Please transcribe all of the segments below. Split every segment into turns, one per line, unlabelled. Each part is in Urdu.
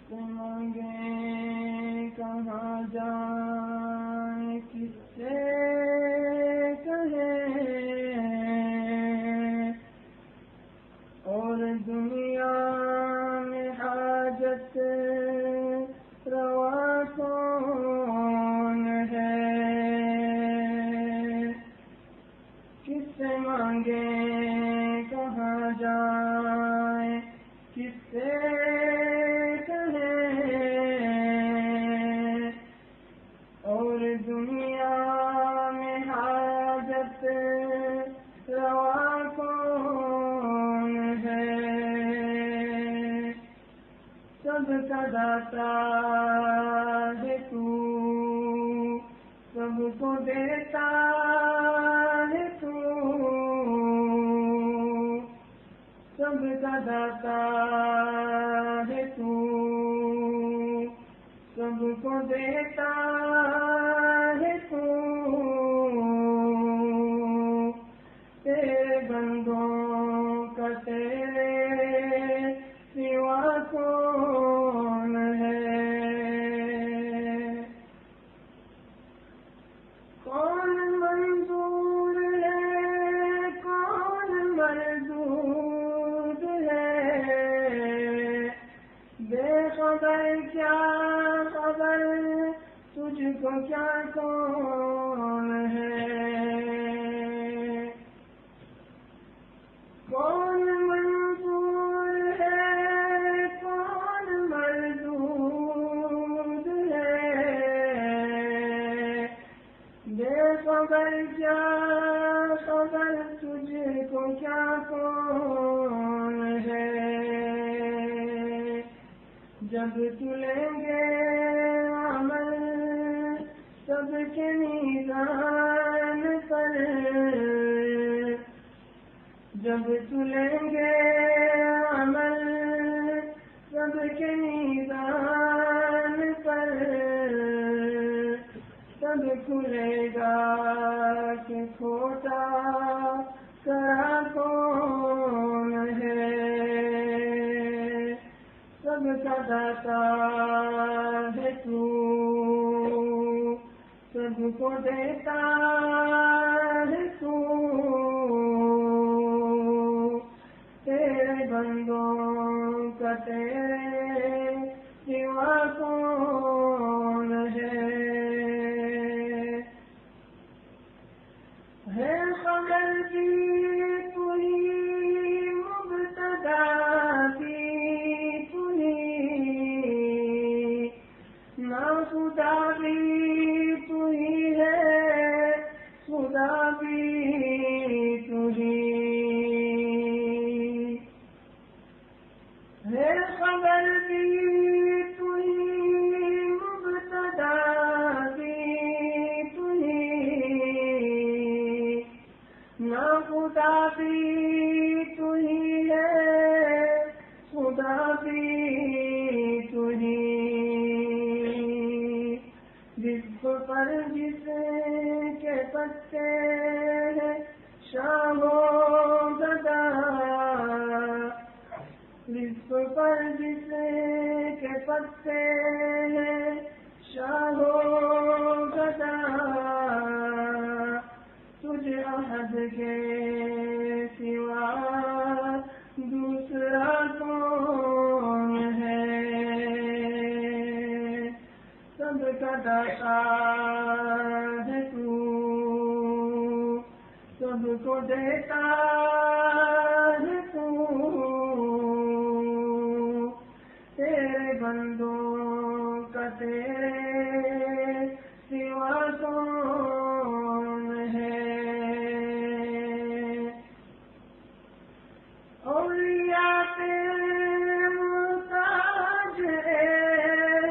سے مانگیں کہاں جائیں کس سے کہیں اور دنیا میں حاجت روا کون ہے کس سے مانگیں کہاں جائیں کس سے اور دنیا میں حاجت روا کون ہے سب کا داتا ہے تو سب کو دیتا ہے تو سب کا داتا ہے تو سب کو دیتا ہے تو تیرے بندوں کا تیرے سوا کون ہے کون منظور ہے کون مردود ہے بے خبر کیا خبر تجھ کو کیا کون ہے کون منظور ہے کون مردود ہے بے خبر کیا خبر تجھ کو کیا کون ہے جب تلیں گے عمل سب کے میزان پر جب تلیں گے عمل سب کے میزان پر تب کھلے گا کہ کھوٹا کرا کون ہے سب کا داتا ہے تو سب کو دیتا ہے تو تیرے بندوں کا تیرے سوا کون ہے خبر بھی تو ہی مبتدا بھی تو ہی نا خدا بھی تو ہی ہے خدا بھی تو ہی ہے خبر بھی تو ہی مبتدا بھی تو ہی نا خدا بھی تو ہی ہے خدا بھی تو ہی رزق پر جس کے پتے ہیں شام و گدا رزق پر جس کے پتے ہیں شام و گدا تجھ احد کے سوا دوسرا کون ہے سب کا داتا ہے تو سب کو دیتا ہے تو تیرے بندوں کا تیرے سوا کون ہے اولیاء تیرے محتاج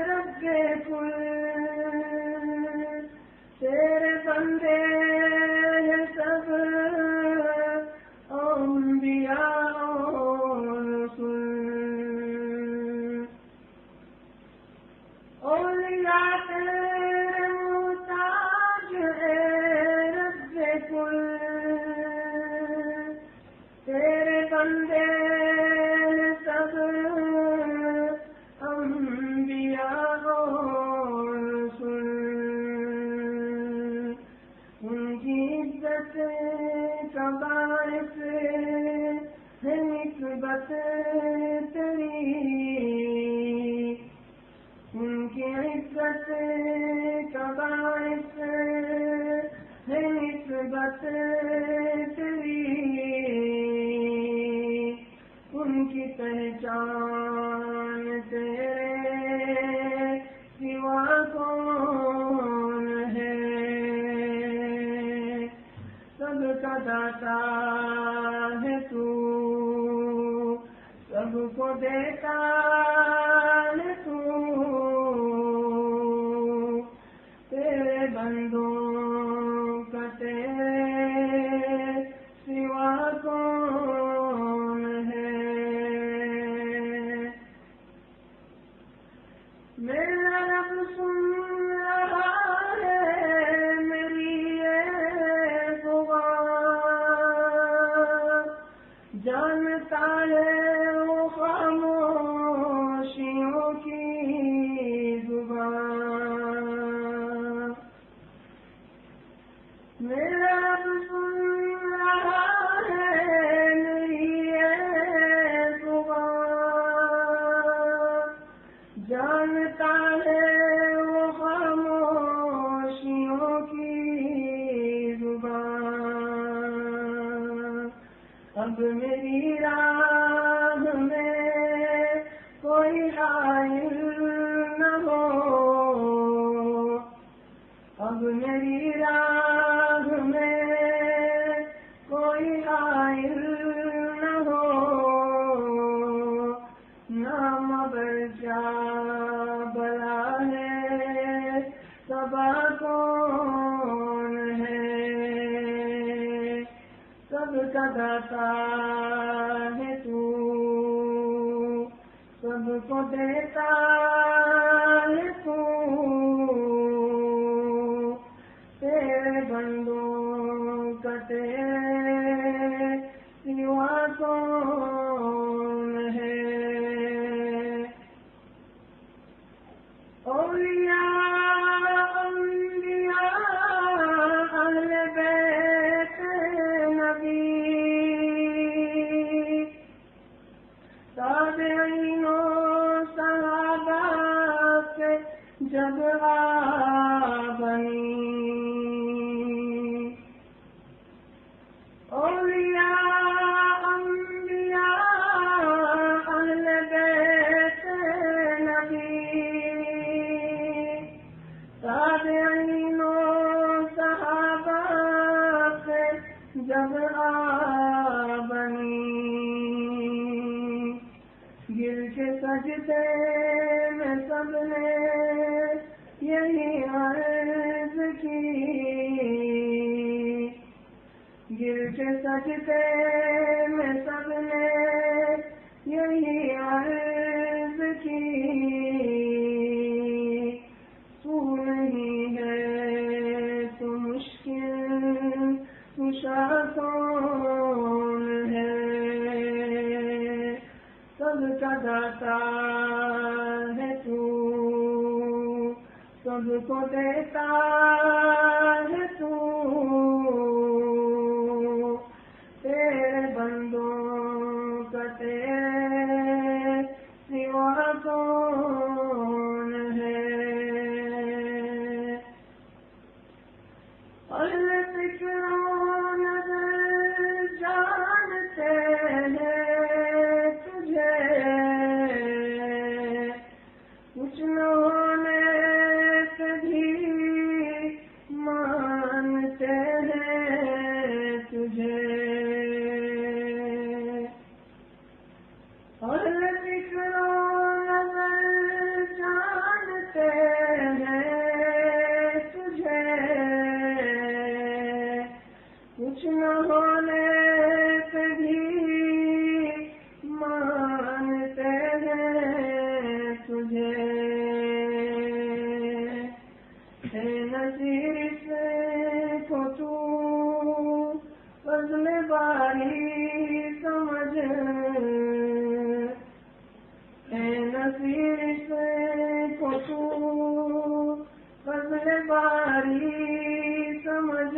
رب کے کل تیرے بندے ہیں سب عزت کا باعث ہے نسبت تیری، ان کی عزت کا باعث ہے نسبت تیری، ان کی پہچان تیرے سوا کون ہے؟ سب کا داتا ہے تو، سب کو دیتا ہے تو، تیرے بندوں کا تیرے سوا کون ہے؟ میرا رب سن رہا ہے میری یہ دعا، جانتا ہے وہ خاموشیوں کی زبان، میرا رب سن رہا ہے میری یہ دعا، جانتا ہے وہ خاموشیوں کی زبان، اب میری راہ میں کوئی حائل نہ ہو، اب میری راہ میں کوئی حائل نہ ہو، نام برجا بلا ہے سبا کون ہے؟ سب کا داتا ہے تو، سب کو دیتا ہے تو، تیرے بندوں کا تیرے سوا کون ہے؟ اولیاء انبیاء اہل بیت نبی، تابعین و صحابہ سے جب بنی، اولیاء انبیاء اہل بیت نبی، تابعین و صحابہ سے جب بنی، گر کے سجدے میں سب نے یہی عرض کی، گر کے سجدے میں سب نے یہی عرض کی، تو نہیں ہے تو مشکل کشا کون ہے؟ سب کا داتا ہے تو، سب کو دیتا ہے تو، تیرے بندوں کا تیرے سوا کون ہے؟ اہل فکر و نظر جانتے ہیں تجھے، کچھ نہ ہونے سے بھی مانتے ہیں تجھے، اہل فکر و نظر جانتے ہیں تجھے، کچھ نہ ہونے سے بھی مانتے ہیں تجھے، ہے نذیر سے کو تو فضل باری سمجھ، ہے نذیر سے کو تو فضل باری سمجھ،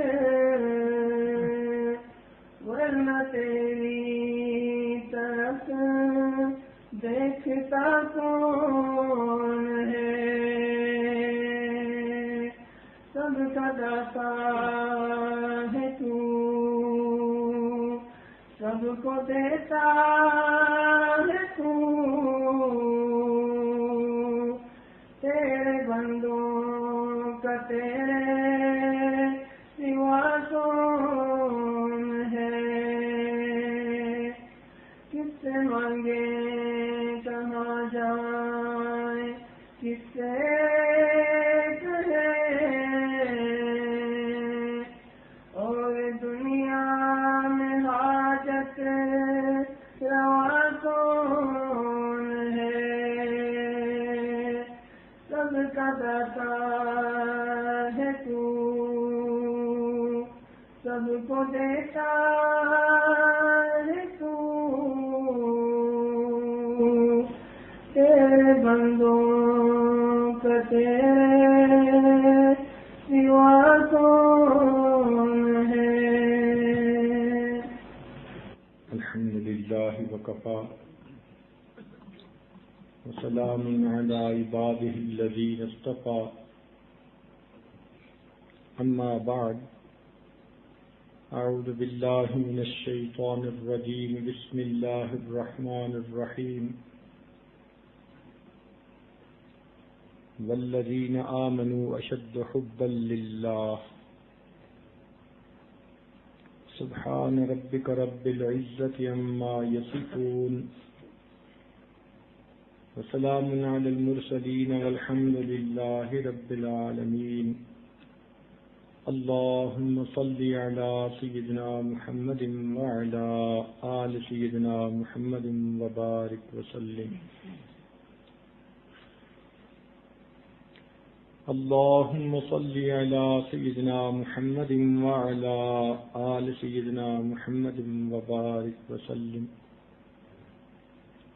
سب کو دیتا ہے تو تیرے بندوں کا تیرے سوا کون ہے؟ کس سے مانگے کہاں جائیں، کس سے اور دنیا میں حاجت روا کون ہے؟ سب کا داتا ہے تو، سب کو دیتا ہے تو تیرے بندوں کا تیرے سوا کون ہے؟
الحمد للہ وکفا وسلام علی عباده الذین اصطفى اما بعد اعوذ باللہ من الشیطان الرجیم بسم اللہ الرحمن الرحیم والذین آمنوا اشد حبا للہ سبحان ربک رب العزة عما یصفون وسلام علی المرسلین والحمد للہ رب العالمین اللہم صل علی سیدنا محمد وعلی آل سیدنا محمد وبارک وسلم اللہم صل علی سیدنا محمد وعلی آل سیدنا محمد وبارک وسلم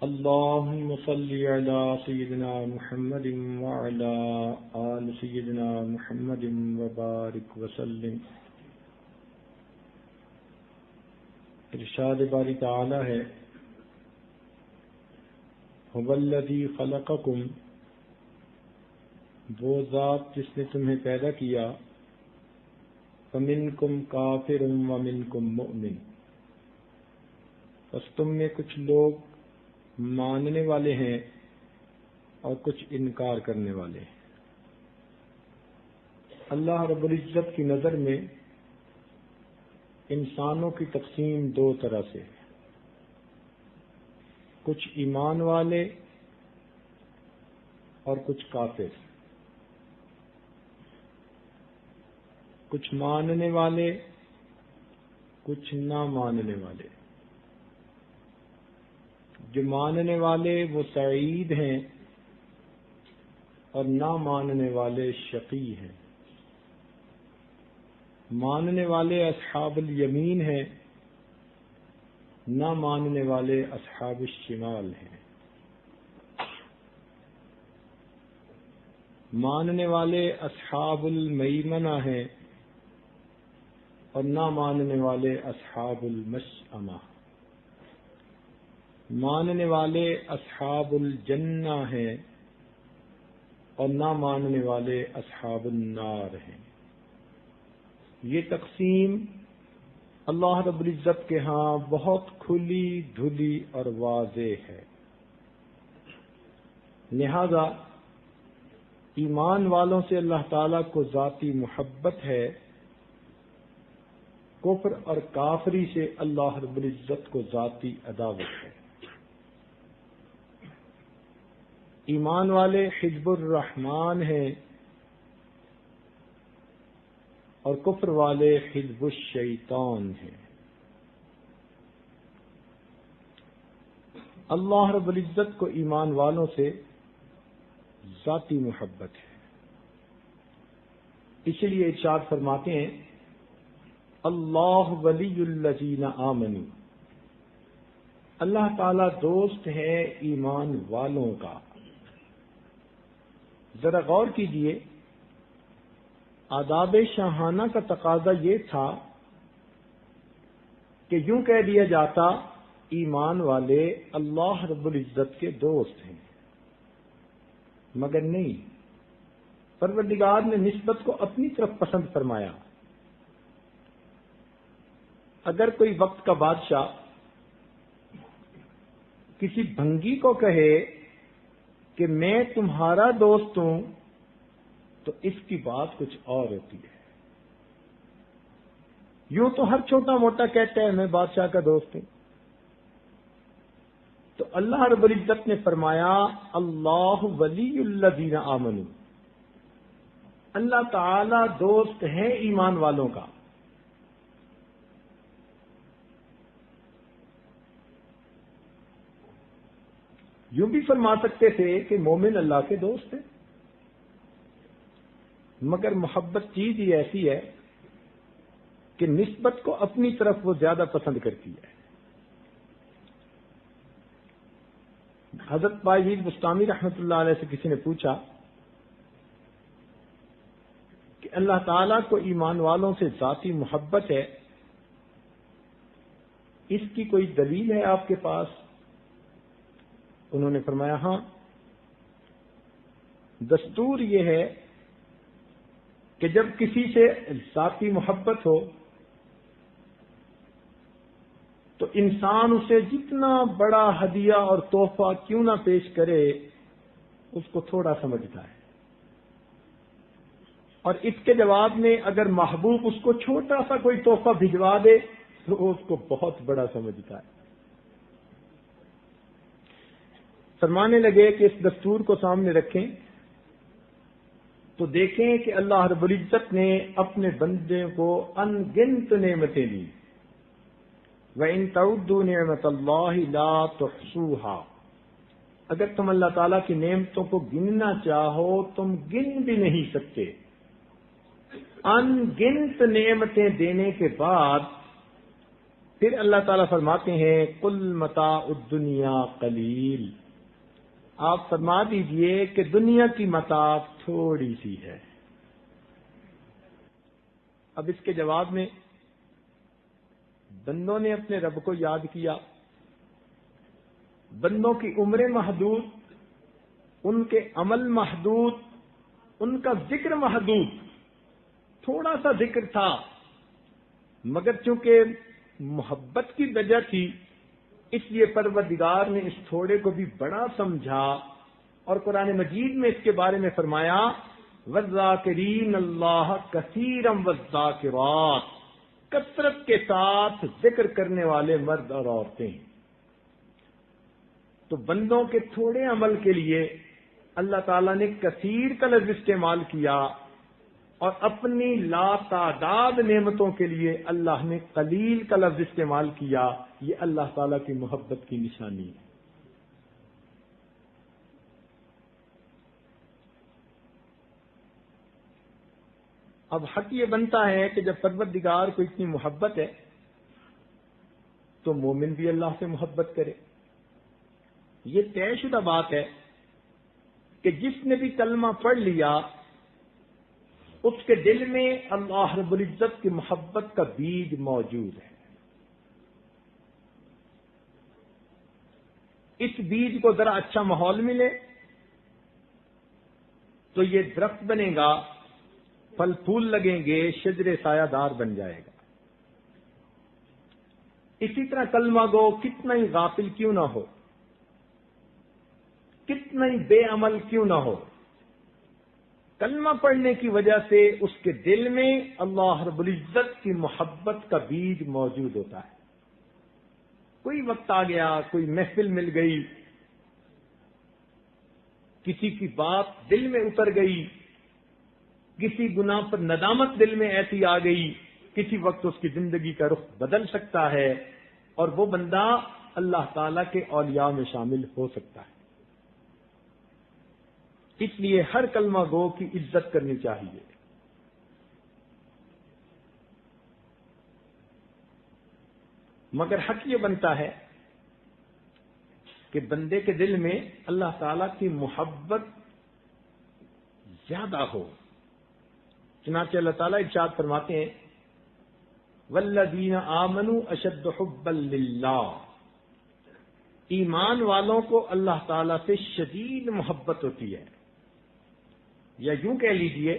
اللہم صل علی سیدنا محمد وعلی آل سیدنا محمد وبارک وسلم۔ ارشاد باری تعالی ہے هو الذی خلقکم، وہ ذات جس نے تمہیں پیدا کیا، فمنکم کافر ومنکم مؤمن، بس تم میں کچھ لوگ ماننے والے ہیں اور کچھ انکار کرنے والے ہیں۔ اللہ رب العزت کی نظر میں انسانوں کی تقسیم دو طرح سے ہے، کچھ ایمان والے اور کچھ کافر، کچھ ماننے والے کچھ نہ ماننے والے۔ جو ماننے والے وہ سعید ہیں اور نہ ماننے والے شقی ہیں۔ ماننے والے اصحاب الیمین ہیں، نہ ماننے والے اصحاب الشمال ہیں۔ ماننے والے اصحاب المیمنہ ہیں اور نہ ماننے والے اصحاب المشأمہ۔ ماننے والے اصحاب الجنہ ہیں اور نہ ماننے والے اصحاب النار ہیں۔ یہ تقسیم اللہ رب العزت کے ہاں بہت کھلی دھلی اور واضح ہے۔ لہذا ایمان والوں سے اللہ تعالیٰ کو ذاتی محبت ہے، کفر اور کافری سے اللہ رب العزت کو ذاتی عداوت ہے۔ ایمان والے حزب الرحمن ہیں اور کفر والے حزب الشیطان ہیں۔ اللہ رب العزت کو ایمان والوں سے ذاتی محبت ہے، اس لیے ارشاد فرماتے ہیں اللہ ولی الذین آمنوا، اللہ تعالی دوست ہے ایمان والوں کا۔ ذرا غور کیجئے، آداب شاہانہ کا تقاضا یہ تھا کہ یوں کہہ دیا جاتا ایمان والے اللہ رب العزت کے دوست ہیں، مگر نہیں، پروردگار نے نسبت کو اپنی طرف پسند فرمایا۔ اگر کوئی وقت کا بادشاہ کسی بھنگی کو کہے کہ میں تمہارا دوست ہوں تو اس کی بات کچھ اور ہوتی ہے. یوں تو ہر چھوٹا موٹا کہتا ہے میں بادشاہ کا دوست ہوں. تو اللہ رب العزت نے فرمایا اللہ ولی الذین آمنوا، اللہ تعالی دوست ہے ایمان والوں کا. یوں بھی فرما سکتے تھے کہ مومن اللہ کے دوست ہیں، مگر محبت چیز ہی ایسی ہے کہ نسبت کو اپنی طرف وہ زیادہ پسند کرتی ہے. حضرت بائی بستامی رحمۃ اللہ علیہ سے کسی نے پوچھا کہ اللہ تعالیٰ کو ایمان والوں سے ذاتی محبت ہے، اس کی کوئی دلیل ہے آپ کے پاس؟ انہوں نے فرمایا ہاں، دستور یہ ہے کہ جب کسی سے ذاتی محبت ہو تو انسان اسے جتنا بڑا ہدیہ اور تحفہ کیوں نہ پیش کرے اس کو تھوڑا سمجھتا ہے، اور اس کے جواب میں اگر محبوب اس کو چھوٹا سا کوئی تحفہ بھجوا دے تو اس کو بہت بڑا سمجھتا ہے. فرمانے لگے کہ اس دستور کو سامنے رکھیں تو دیکھیں کہ اللہ رب العزت نے اپنے بندے کو ان گنت نعمتیں دی. وَإِن تَعُدُّوا نِعْمَةَ اللَّهِ لَا تُحْصُوهَا، اگر تم اللہ تعالیٰ کی نعمتوں کو گننا چاہو تم گن بھی نہیں سکتے. ان گنت نعمتیں دینے کے بعد پھر اللہ تعالیٰ فرماتے ہیں قُلْ مَتَاعُ الدُّنْيَا قَلِيلٌ، آپ فرما دیجئے کہ دنیا کی متاع تھوڑی سی ہے. اب اس کے جواب میں بندوں نے اپنے رب کو یاد کیا. بندوں کی عمریں محدود، ان کے عمل محدود، ان کا ذکر محدود، تھوڑا سا ذکر تھا، مگر چونکہ محبت کی وجہ تھی اس لیے پروردگار نے اس تھوڑے کو بھی بڑا سمجھا اور قرآن مجید میں اس کے بارے میں فرمایا وَالذَّاكِرِينَ اللَّهَ كَثِيرًا وَالذَّاكِرَاتِ، کثرت کے ساتھ ذکر کرنے والے مرد اور عورتیں. تو بندوں کے تھوڑے عمل کے لیے اللہ تعالیٰ نے کثیر کا لفظ استعمال کیا اور اپنی لا تعداد نعمتوں کے لیے اللہ نے قلیل کا لفظ استعمال کیا. یہ اللہ تعالیٰ کی محبت کی نشانی ہے. اب حق یہ بنتا ہے کہ جب پروردگار کو اتنی محبت ہے تو مومن بھی اللہ سے محبت کرے. یہ طے شدہ بات ہے کہ جس نے بھی کلمہ پڑھ لیا اس کے دل میں اللہ رب العزت کی محبت کا بیج موجود ہے. اس بیج کو ذرا اچھا ماحول ملے تو یہ درخت بنے گا، پھل پھول لگیں گے، شجر سایہ دار بن جائے گا. اسی طرح کلمہ گو کتنا ہی غافل کیوں نہ ہو، کتنا ہی بے عمل کیوں نہ ہو، کلمہ پڑھنے کی وجہ سے اس کے دل میں اللہ رب العزت کی محبت کا بیج موجود ہوتا ہے. کوئی وقت آ گیا، کوئی محفل مل گئی، کسی کی بات دل میں اتر گئی، کسی گناہ پر ندامت دل میں ایسی آ گئی، کسی وقت اس کی زندگی کا رخ بدل سکتا ہے اور وہ بندہ اللہ تعالی کے اولیاء میں شامل ہو سکتا ہے. اس لیے ہر کلمہ گو کی عزت کرنی چاہیے. مگر حق یہ بنتا ہے کہ بندے کے دل میں اللہ تعالی کی محبت زیادہ ہو. چنانچہ اللہ تعالیٰ ارشاد فرماتے ہیں والذین آمنوا اشد حبا للہ، ایمان والوں کو اللہ تعالیٰ سے شدید محبت ہوتی ہے. یا یوں کہہ لیجئے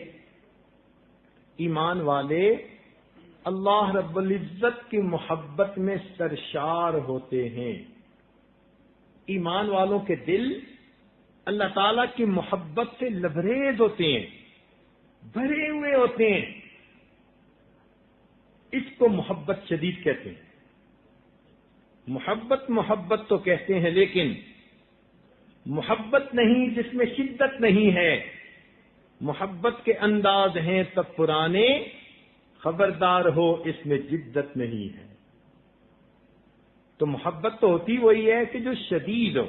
ایمان والے اللہ رب العزت کی محبت میں سرشار ہوتے ہیں. ایمان والوں کے دل اللہ تعالیٰ کی محبت سے لبریز ہوتے ہیں، بھرے ہوئے ہوتے ہیں. اس کو محبت شدید کہتے ہیں. محبت تو کہتے ہیں، لیکن محبت نہیں جس میں شدت نہیں ہے. محبت کے انداز ہیں تب پرانے، خبردار ہو اس میں جدت نہیں ہے. تو محبت تو ہوتی وہی ہے کہ جو شدید ہو،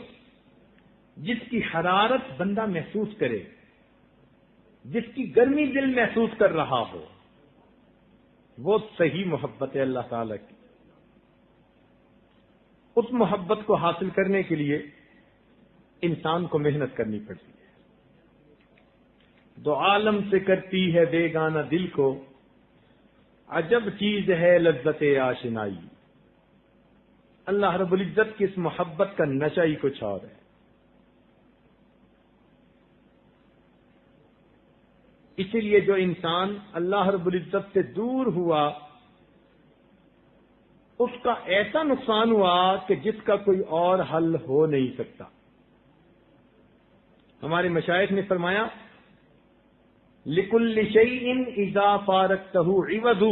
جس کی حرارت بندہ محسوس کرے، جس کی گرمی دل محسوس کر رہا ہو، وہ صحیح محبت ہے اللہ تعالی کی. اس محبت کو حاصل کرنے کے لیے انسان کو محنت کرنی پڑتی ہے. دو عالم سے کرتی ہے بیگانہ دل کو، عجب چیز ہے لذت آشنائی. اللہ رب العزت کی اس محبت کا نشہ ہی کچھ اور ہے. اسی لیے جو انسان اللہ رب العزت سے دور ہوا، اس کا ایسا نقصان ہوا کہ جس کا کوئی اور حل ہو نہیں سکتا. ہمارے مشائخ نے فرمایا، لِكُلِّ شَيْءٍ إِذَا فَارَقْتَهُ عِوَضٌ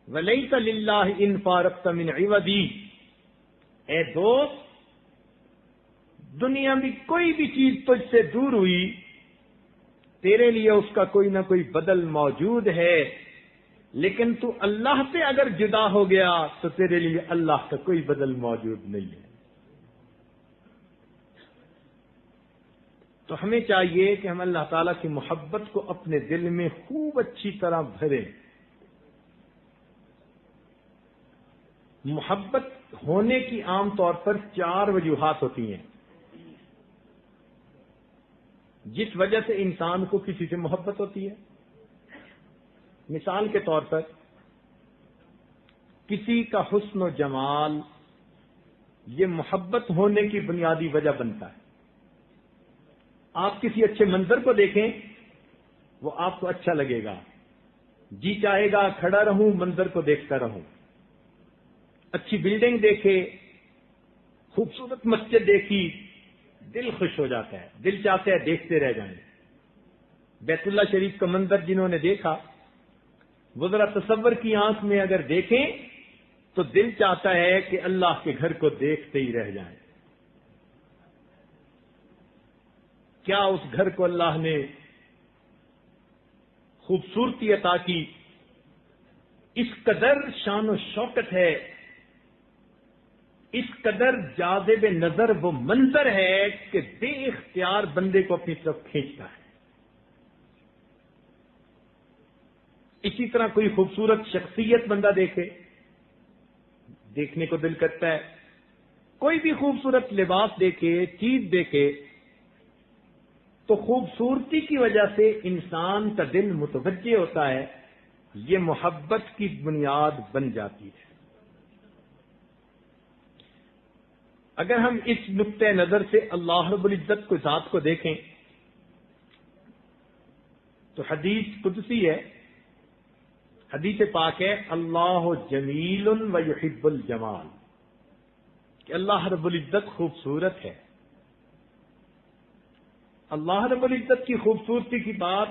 وَلَيْسَ لِلَّهِ إِن فَارَقْتَ مِنْ عِوَضِهِ. اے دوست، دنیا میں کوئی بھی چیز تجھ سے دور ہوئی، تیرے لیے اس کا کوئی نہ کوئی بدل موجود ہے، لیکن تو اللہ سے اگر جدا ہو گیا تو تیرے لیے اللہ کا کوئی بدل موجود نہیں ہے. تو ہمیں چاہیے کہ ہم اللہ تعالیٰ کی محبت کو اپنے دل میں خوب اچھی طرح بھریں. محبت ہونے کی عام طور پر 4 وجوہات ہوتی ہیں جس وجہ سے انسان کو کسی سے محبت ہوتی ہے. مثال کے طور پر کسی کا حسن و جمال یہ محبت ہونے کی بنیادی وجہ بنتا ہے. آپ کسی اچھے منظر کو دیکھیں، وہ آپ کو اچھا لگے گا، جی چاہے گا کھڑا رہوں منظر کو دیکھتا رہوں. اچھی بلڈنگ دیکھے، خوبصورت مسجد دیکھی، دل خوش ہو جاتا ہے، دل چاہتا ہے دیکھتے رہ جائیں. بیت اللہ شریف کا منظر جنہوں نے دیکھا، وہ ذرا تصور کی آنکھ میں اگر دیکھیں تو دل چاہتا ہے کہ اللہ کے گھر کو دیکھتے ہی رہ جائیں. کیا اس گھر کو اللہ نے خوبصورتی عطا کی، اس قدر شان و شوکت ہے، اس قدر جاذب نظر وہ منظر ہے کہ بے اختیار بندے کو اپنی طرف کھینچتا ہے. اسی طرح کوئی خوبصورت شخصیت بندہ دیکھے، دیکھنے کو دل کرتا ہے. کوئی بھی خوبصورت لباس دیکھے، چیز دیکھے، تو خوبصورتی کی وجہ سے انسان کا دل متوجہ ہوتا ہے. یہ محبت کی بنیاد بن جاتی ہے. اگر ہم اس نقطۂ نظر سے اللہ رب العزت کو ذات کو دیکھیں تو حدیث قدسی ہے، حدیث پاک ہے، اللہ جمیل و یحب الجمال، کہ اللہ رب العزت خوبصورت ہے. اللہ رب العزت کی خوبصورتی کی بات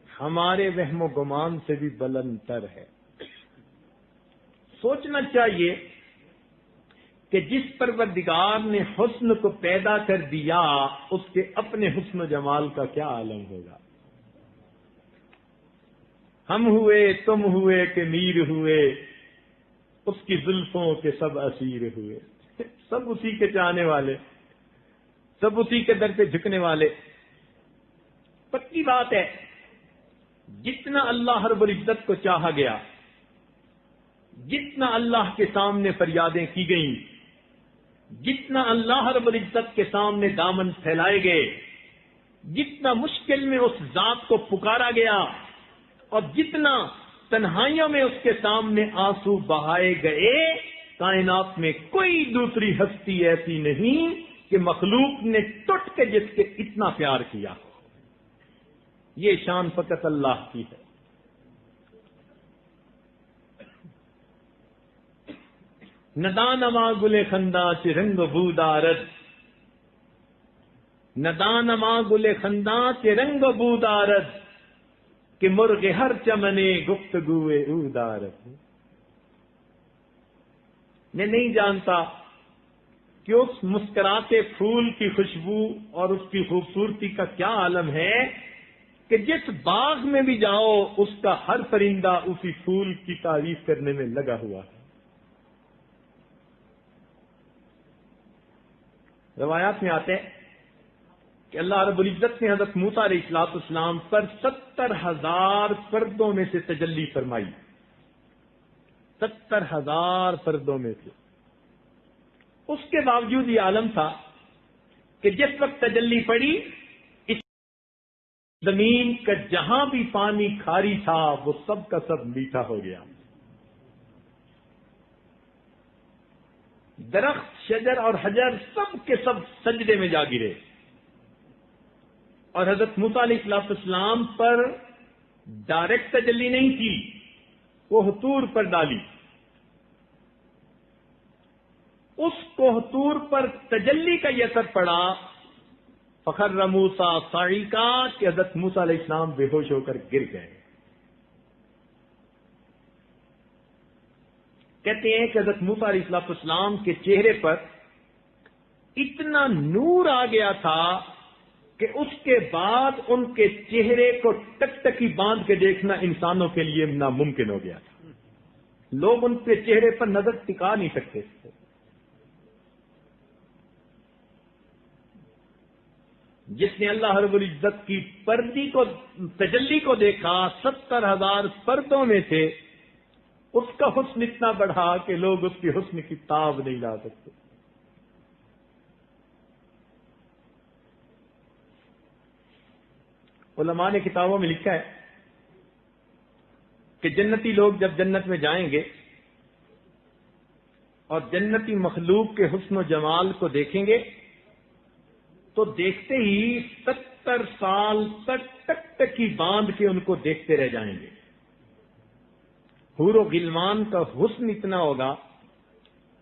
ہمارے وہم و گمان سے بھی بلند تر ہے. سوچنا چاہیے کہ جس پروردگار نے حسن کو پیدا کر دیا، اس کے اپنے حسن و جمال کا کیا عالم ہوگا. ہم ہوئے، تم ہوئے کہ میر ہوئے، اس کی زلفوں کے سب اسیر ہوئے. سب اسی کے چاہنے والے، سب اسی کے در پہ جھکنے والے. پکی بات ہے، جتنا اللہ رب العزت کو چاہا گیا، جتنا اللہ کے سامنے فریادیں کی گئیں، جتنا اللہ رب العزت کے سامنے دامن پھیلائے گئے، جتنا مشکل میں اس ذات کو پکارا گیا، اور جتنا تنہائیوں میں اس کے سامنے آنسو بہائے گئے، کائنات میں کوئی دوسری ہستی ایسی نہیں کہ مخلوق نے ٹوٹ کے جس کے اتنا پیار کیا. یہ شان فقط اللہ کی ہے. ندانما گل خنداں چ رنگ بودارد، ندانما گل خنداں چ رنگ بودارد، کہ مرغ ہر چمنے گفتگوئے او دارد۔ میں نہیں جانتا کہ اس مسکراتے پھول کی خوشبو اور اس کی خوبصورتی کا کیا عالم ہے کہ جس باغ میں بھی جاؤ اس کا ہر پرندہ اسی پھول کی تعریف کرنے میں لگا ہوا ہے۔ روایات میں آتے ہیں کہ اللہ رب العزت نے حضرت موسیٰ علیہ السلام پر 70,000 پردوں میں سے تجلی فرمائی، 70,000 پردوں میں سے۔ اس کے باوجود یہ عالم تھا کہ جس وقت تجلی پڑی، اس زمین کا جہاں بھی پانی کھاری تھا وہ سب کا سب میٹھا ہو گیا، درخت، شجر اور حجر سب کے سب سجدے میں جا گرے، اور حضرت موسیٰ علیہ السلام پر ڈائریکٹ تجلی نہیں تھی، کوہ طور پر ڈالی۔ اس کوہ طور پر تجلی کا یہ اثر پڑا، فخر موسیٰ صعقا، کہ حضرت موسیٰ علیہ السلام بے ہوش ہو کر گر گئے۔ کہتے ہیں کہ حضرت موسیٰ علیہ السلام کے چہرے پر اتنا نور آ گیا تھا کہ اس کے بعد ان کے چہرے کو ٹکٹکی باندھ کے دیکھنا انسانوں کے لیے ناممکن ہو گیا تھا، لوگ ان کے چہرے پر نظر ٹکا نہیں سکتے تھے۔ جس نے اللہ رب العزت کی پردی کو، تجلی کو دیکھا 70,000 پردوں میں سے، اس کا حسن اتنا بڑھا کہ لوگ اس کی حسن کی تاب نہیں لا سکتے۔ علماء نے کتابوں میں لکھا ہے کہ جنتی لوگ جب جنت میں جائیں گے اور جنتی مخلوق کے حسن و جمال کو دیکھیں گے تو دیکھتے ہی 70 سال تک ٹکٹکی باندھ کے ان کو دیکھتے رہ جائیں گے۔ حور و غلمان کا حسن اتنا ہوگا،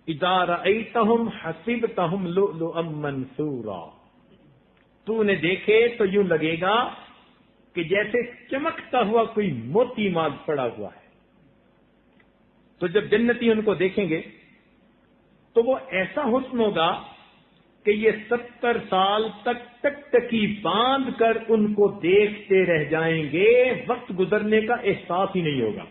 اذا رأیتہم حسبتہم لؤلؤا منثورا، تو انہیں دیکھے تو یوں لگے گا کہ جیسے چمکتا ہوا کوئی موتی مال پڑا ہوا ہے۔ تو جب جنتی ان کو دیکھیں گے تو وہ ایسا حسن ہوگا کہ یہ 70 سال تک ٹکٹکی باندھ کر ان کو دیکھتے رہ جائیں گے، وقت گزرنے کا احساس ہی نہیں ہوگا۔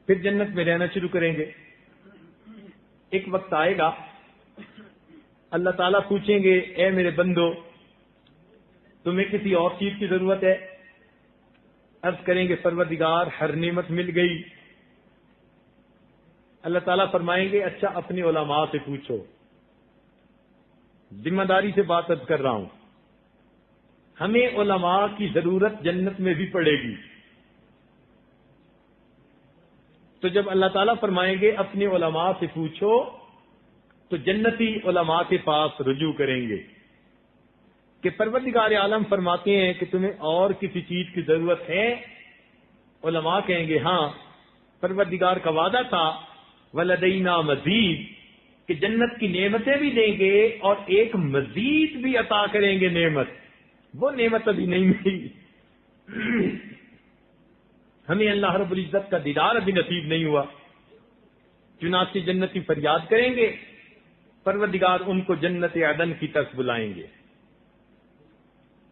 پھر جنت میں رہنا شروع کریں گے۔ ایک وقت آئے گا اللہ تعالیٰ پوچھیں گے، اے میرے بندو تمہیں کسی اور چیز کی ضرورت ہے؟ عرض کریں گے پروردگار ہر نعمت مل گئی۔ اللہ تعالیٰ فرمائیں گے اچھا اپنی علماء سے پوچھو، ذمہ داری سے بات کر رہا ہوں، ہمیں علماء کی ضرورت جنت میں بھی پڑے گی۔ تو جب اللہ تعالیٰ فرمائیں گے اپنے علماء سے پوچھو تو جنتی علماء کے پاس رجوع کریں گے کہ پروردگار عالم فرماتے ہیں کہ تمہیں اور کسی چیز کی ضرورت ہے؟ علماء کہیں گے ہاں، پروردگار کا وعدہ تھا وَلَدَيْنَا مَزِيد، کہ جنت کی نعمتیں بھی دیں گے اور ایک مزید بھی عطا کریں گے نعمت، وہ نعمت ابھی نہیں ملی۔ ہمیں اللہ رب العزت کا دیدار ابھی نصیب نہیں ہوا، چنانچہ جنتی فریاد کریں گے، پروردگار ان کو جنت عدن کی طرف بلائیں گے۔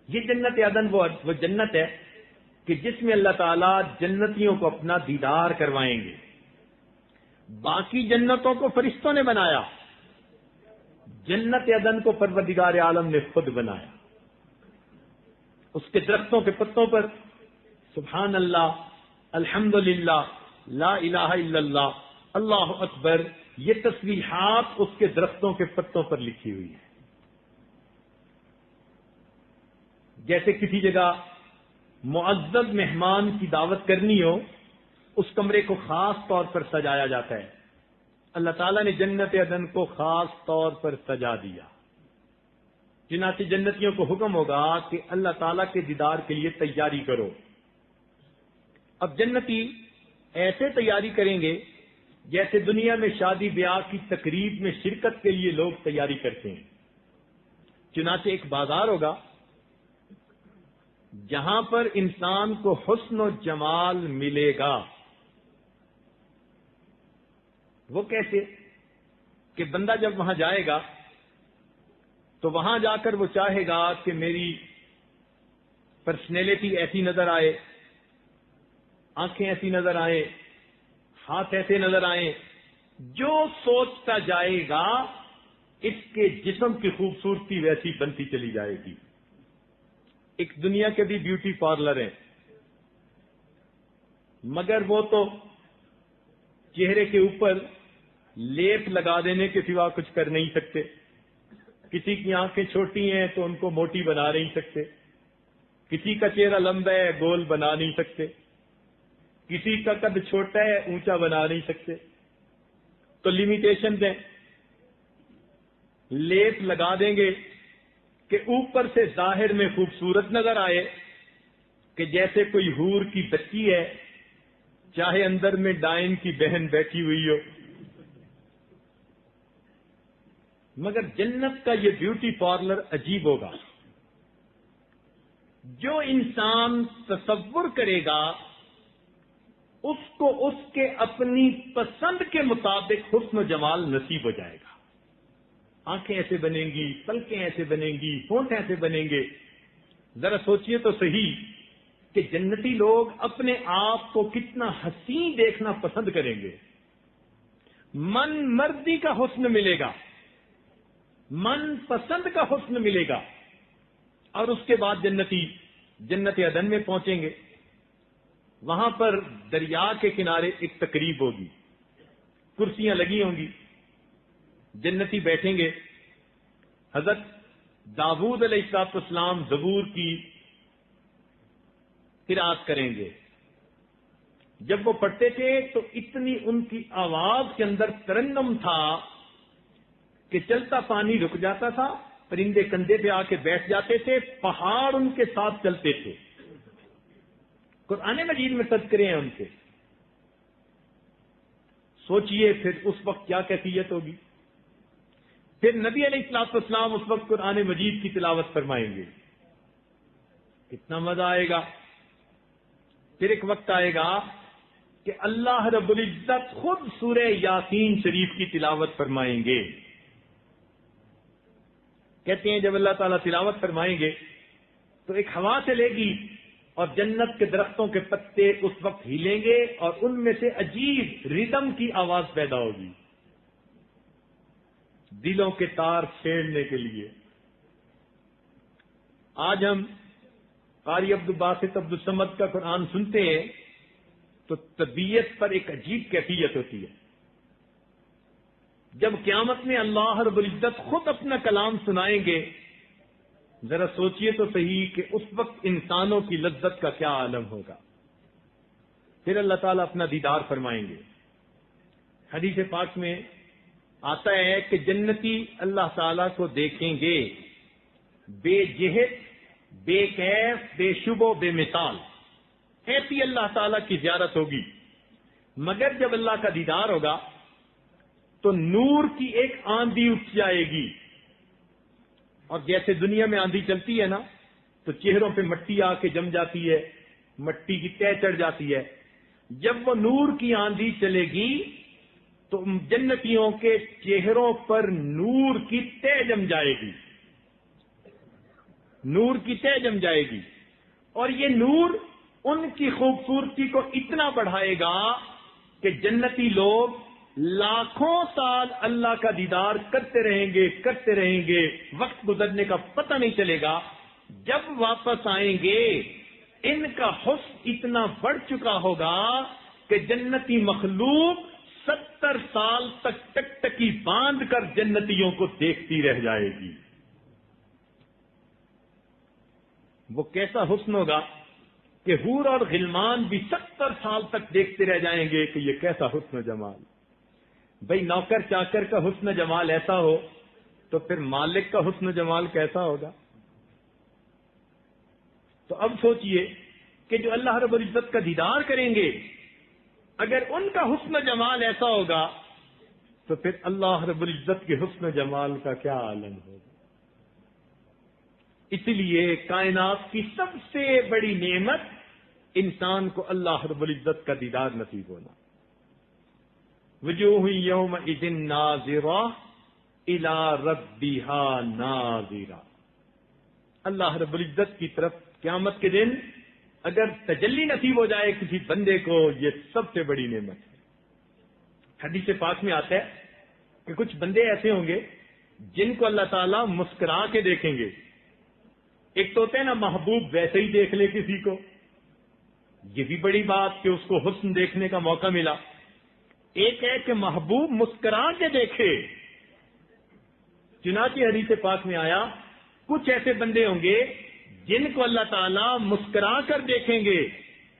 یہ جنت عدن وہ جنت ہے کہ جس میں اللہ تعالیٰ جنتیوں کو اپنا دیدار کروائیں گے۔ باقی جنتوں کو فرشتوں نے بنایا، جنت عدن کو پروردگار عالم نے خود بنایا۔ اس کے درختوں کے پتوں پر سبحان اللہ، الحمدللہ، لا الہ الا اللہ، اللہ اکبر، یہ تسبیحات اس کے درختوں کے پتوں پر لکھی ہوئی ہے۔ جیسے کسی جگہ معزز مہمان کی دعوت کرنی ہو، اس کمرے کو خاص طور پر سجایا جاتا ہے۔ اللہ تعالیٰ نے جنت عدن کو خاص طور پر سجا دیا، چنانچہ جنتیوں کو حکم ہوگا کہ اللہ تعالیٰ کے دیدار کے لیے تیاری کرو۔ اب جنتی ایسے تیاری کریں گے جیسے دنیا میں شادی بیاہ کی تقریب میں شرکت کے لیے لوگ تیاری کرتے ہیں، چنانچہ ایک بازار ہوگا جہاں پر انسان کو حسن و جمال ملے گا۔ وہ کیسے؟ کہ بندہ جب وہاں جائے گا تو وہاں جا کر وہ چاہے گا کہ میری پرسنالٹی ایسی نظر آئے، آنکھیں ایسی نظر آئیں، ہاتھ ایسے نظر آئیں۔ جو سوچتا جائے گا اس کے جسم کی خوبصورتی ویسی بنتی چلی جائے گی۔ ایک دنیا کے بھی بیوٹی پارلر ہیں، مگر وہ تو چہرے کے اوپر لیپ لگا دینے کے سوا کچھ کر نہیں سکتے۔ کسی کی آنکھیں چھوٹی ہیں تو ان کو موٹی بنا نہیں سکتے، کسی کا چہرہ لمبا ہے گول بنا نہیں سکتے، کسی کا قد چھوٹا ہے اونچا بنا نہیں سکتے۔ تو لمیٹیشن دیں، لیپ لگا دیں گے کہ اوپر سے ظاہر میں خوبصورت نظر آئے، کہ جیسے کوئی حور کی بچی ہے، چاہے اندر میں ڈائن کی بہن بیٹھی ہوئی ہو۔ مگر جنت کا یہ بیوٹی پارلر عجیب ہوگا۔ جو انسان تصور کرے گا اس کو اس کے اپنی پسند کے مطابق حسن و جمال نصیب ہو جائے گا۔ آنکھیں ایسے بنیں گی، پلکیں ایسے بنیں گی، ہونٹ ایسے بنیں گے۔ ذرا سوچئے تو صحیح کہ جنتی لوگ اپنے آپ کو کتنا حسین دیکھنا پسند کریں گے۔ من مرضی کا حسن ملے گا، من پسند کا حسن ملے گا۔ اور اس کے بعد جنتی جنت عدن میں پہنچیں گے، وہاں پر دریا کے کنارے ایک تقریب ہوگی، کرسیاں لگی ہوں گی، جنتی بیٹھیں گے۔ حضرت داؤد علیہ السلام زبور کی قرات کریں گے۔ جب وہ پڑھتے تھے تو اتنی ان کی آواز کے اندر ترنم تھا کہ چلتا پانی رک جاتا تھا، پرندے کندھے پہ آ کے بیٹھ جاتے تھے، پہاڑ ان کے ساتھ چلتے تھے۔ قرآن مجید میں تذکرے ہیں ان کے۔ سوچئے پھر اس وقت کیا کیفیت ہوگی۔ پھر نبی علیہ الصلوۃ والسلام اس وقت قرآن مجید کی تلاوت فرمائیں گے، کتنا مزہ آئے گا۔ پھر ایک وقت آئے گا کہ اللہ رب العزت خود سورہ یاسین شریف کی تلاوت فرمائیں گے۔ کہتے ہیں جب اللہ تعالیٰ تلاوت فرمائیں گے تو ایک ہوا چلے گی اور جنت کے درختوں کے پتے اس وقت ہلیں گے اور ان میں سے عجیب ردم کی آواز پیدا ہوگی، دلوں کے تار چھیڑنے کے لیے۔ آج ہم قاری عبدالباسط عبدالصمد کا قرآن سنتے ہیں تو طبیعت پر ایک عجیب کیفیت ہوتی ہے۔ جب قیامت میں اللہ رب العزت خود اپنا کلام سنائیں گے، ذرا سوچئے تو صحیح کہ اس وقت انسانوں کی لذت کا کیا عالم ہوگا۔ پھر اللہ تعالیٰ اپنا دیدار فرمائیں گے۔ حدیث پاک میں آتا ہے کہ جنتی اللہ تعالیٰ کو دیکھیں گے، بے جہت، بے کیف، بے شبہ، بے مثال، ایسی اللہ تعالیٰ کی زیارت ہوگی۔ مگر جب اللہ کا دیدار ہوگا تو نور کی ایک آندھی اٹھ جائے گی، اور جیسے دنیا میں آندھی چلتی ہے نا تو چہروں پہ مٹی آ کے جم جاتی ہے، مٹی کی تہ چڑھ جاتی ہے۔ جب وہ نور کی آندھی چلے گی تو جنتیوں کے چہروں پر نور کی تہ جم جائے گی، نور کی تہ جم جائے گی، اور یہ نور ان کی خوبصورتی کو اتنا بڑھائے گا کہ جنتی لوگ لاکھوں سال اللہ کا دیدار کرتے رہیں گے، وقت گزرنے کا پتہ نہیں چلے گا۔ جب واپس آئیں گے ان کا حسن اتنا بڑھ چکا ہوگا کہ جنتی مخلوق 70 سال تک ٹکٹکی باندھ کر جنتیوں کو دیکھتی رہ جائے گی۔ وہ کیسا حسن ہوگا کہ حور اور غلمان بھی 70 سال تک دیکھتے رہ جائیں گے کہ یہ کیسا حسن و جمال۔ بھئی نوکر چاکر کا حسن و جمال ایسا ہو تو پھر مالک کا حسن و جمال کیسا ہوگا۔ تو اب سوچئے کہ جو اللہ رب العزت کا دیدار کریں گے اگر ان کا حسن و جمال ایسا ہوگا تو پھر اللہ رب العزت کے حسن و جمال کا کیا عالم ہوگا. اسی لیے کائنات کی سب سے بڑی نعمت انسان کو اللہ رب العزت کا دیدار نصیب ہونا. وجوہ یومئذ ناظرہ الی ربہا ناظرہ. اللہ رب العزت کی طرف قیامت کے دن اگر تجلی نصیب ہو جائے کسی بندے کو، یہ سب سے بڑی نعمت ہے. حدیث پاک میں آتا ہے کہ کچھ بندے ایسے ہوں گے جن کو اللہ تعالیٰ مسکرا کے دیکھیں گے. ایک تو ہوتا ہے نا محبوب ویسے ہی دیکھ لے کسی کو، یہ بھی بڑی بات کہ اس کو حسن دیکھنے کا موقع ملا. ایک ہے کہ محبوب مسکرا کے دیکھے. چنانچہ حدیث پاک میں آیا کچھ ایسے بندے ہوں گے جن کو اللہ تعالیٰ مسکرا کر دیکھیں گے،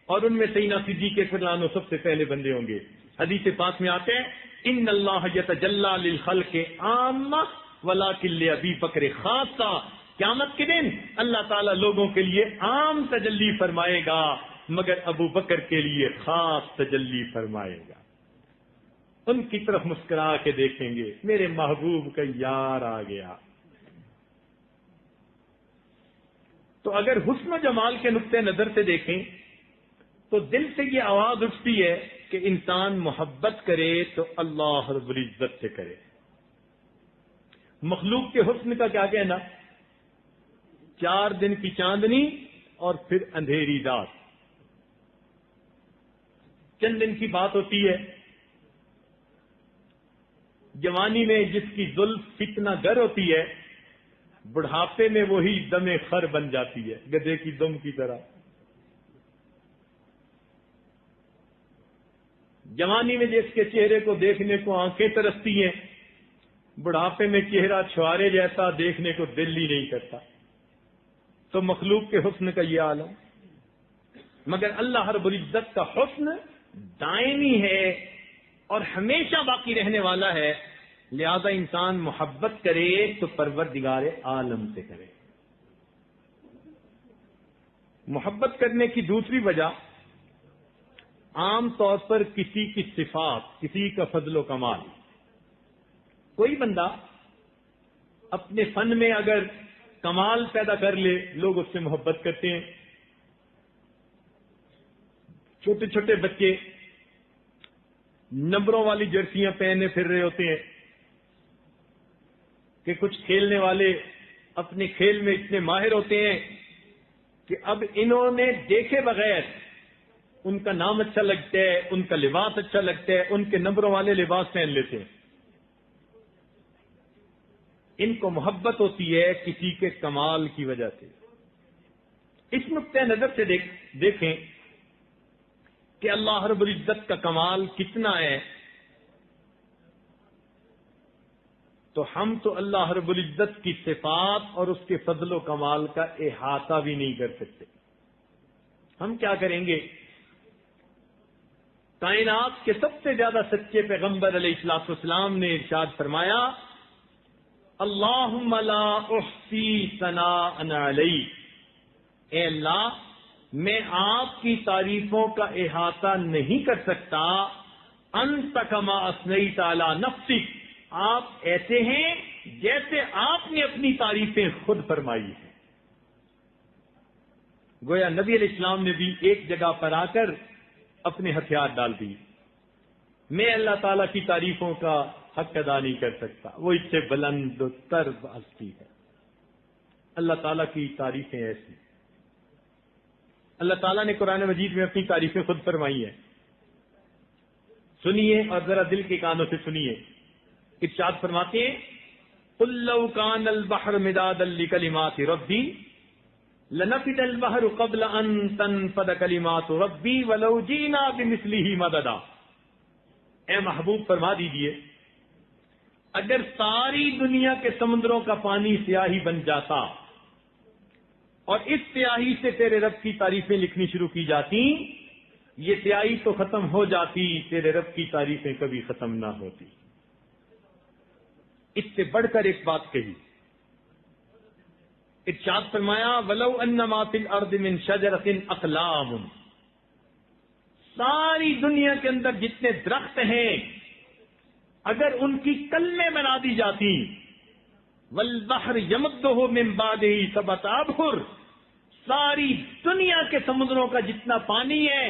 اور ان میں سیدنا صدیق اکبر عنہ سب سے پہلے بندے ہوں گے. حدیث پاک میں آتے ہیں ان اللہ یتجلی للخلق عامہ ولکن لابی بکر خاصہ. قیامت کے دن اللہ تعالیٰ لوگوں کے لیے عام تجلی فرمائے گا، مگر ابو بکر کے لیے خاص تجلی فرمائے گا. ان کی طرف مسکرا کے دیکھیں گے، میرے محبوب کا یار آ گیا. تو اگر حسن و جمال کے نقطۂ نظر سے دیکھیں تو دل سے یہ آواز اٹھتی ہے کہ انسان محبت کرے تو اللہ رب العزت سے کرے. مخلوق کے حسن کا کیا کہنا؟ 4 دن کی چاندنی اور پھر اندھیری رات. چند دن کی بات ہوتی ہے. جوانی میں جس کی زلف فتنہ گر ہوتی ہے، بڑھاپے میں وہی دم خر بن جاتی ہے، گدھے کی دم کی طرح. جوانی میں جس کے چہرے کو دیکھنے کو آنکھیں ترستی ہیں، بڑھاپے میں چہرہ چھوارے جیسا دیکھنے کو دل ہی نہیں کرتا. تو مخلوق کے حسن کا یہ عالم. مگر اللہ رب العزت کا حسن دائمی ہے اور ہمیشہ باقی رہنے والا ہے. لہذا انسان محبت کرے تو پروردگار عالم سے کرے. محبت کرنے کی دوسری وجہ عام طور پر کسی کی صفات، کسی کا فضل و کمال. کوئی بندہ اپنے فن میں اگر کمال پیدا کر لے، لوگ اس سے محبت کرتے ہیں. چھوٹے چھوٹے بچے نمبروں والی جرسیاں پہنے پھر رہے ہوتے ہیں کہ کچھ کھیلنے والے اپنے کھیل میں اتنے ماہر ہوتے ہیں کہ اب انہوں نے دیکھے بغیر ان کا نام اچھا لگتا ہے، ان کا لباس اچھا لگتا ہے، ان کے نمبروں والے لباس پہن لیتے ہیں. ان کو محبت ہوتی ہے کسی کے کمال کی وجہ سے. اس نقطۂ نظر سے دیکھیں کہ اللہ رب العزت کا کمال کتنا ہے. تو ہم تو اللہ رب العزت کی صفات اور اس کے فضل و کمال کا احاطہ بھی نہیں کر سکتے. ہم کیا کریں گے؟ کائنات کے سب سے زیادہ سچے پیغمبر علیہ الصلوۃ والسلام نے ارشاد فرمایا اللہم لا احصی ثناء علیک. اے اللہ میں آپ کی تعریفوں کا احاطہ نہیں کر سکتا. انت کما اثنیت علی نفسک. آپ ایسے ہیں جیسے آپ نے اپنی تعریفیں خود فرمائی ہیں. گویا نبی علیہ السلام نے بھی ایک جگہ پر آ کر اپنے ہتھیار ڈال دی. میں اللہ تعالیٰ کی تعریفوں کا حق ادا نہیں کر سکتا، وہ اس سے بلند و تر ہستی ہے. اللہ تعالیٰ کی تعریفیں ایسی. اللہ تعالیٰ نے قرآن مجید میں اپنی تعریفیں خود فرمائی ہیں. سنیے اور ذرا دل کے کانوں سے سنیے. ارشاد فرماتے ہیں قل لو کان البحر مدادا لکلمات ربی لنفد البحر قبل ان تنفد کلمات ربی ولو جئنا بمثلہ مددا. اے محبوب فرما دیجئے اگر ساری دنیا کے سمندروں کا پانی سیاہی بن جاتا اور اس سیاہی سے تیرے رب کی تعریفیں لکھنی شروع کی جاتی، یہ سیاہی تو ختم ہو جاتی، تیرے رب کی تعریفیں کبھی ختم نہ ہوتی. اس سے بڑھ کر ایک بات کہی. ارشاد فرمایا وَلَوْ أَنَّ مَا فِي الْأَرْضِ مِنْ شَجَرَةٍ أَقْلَامٌ. ساری دنیا کے اندر جتنے درخت ہیں اگر ان کی کلمیں بنا دی جاتی، والبحر یمدہ من بعدہ سبعۃ ابحر، ساری دنیا کے سمندروں کا جتنا پانی ہے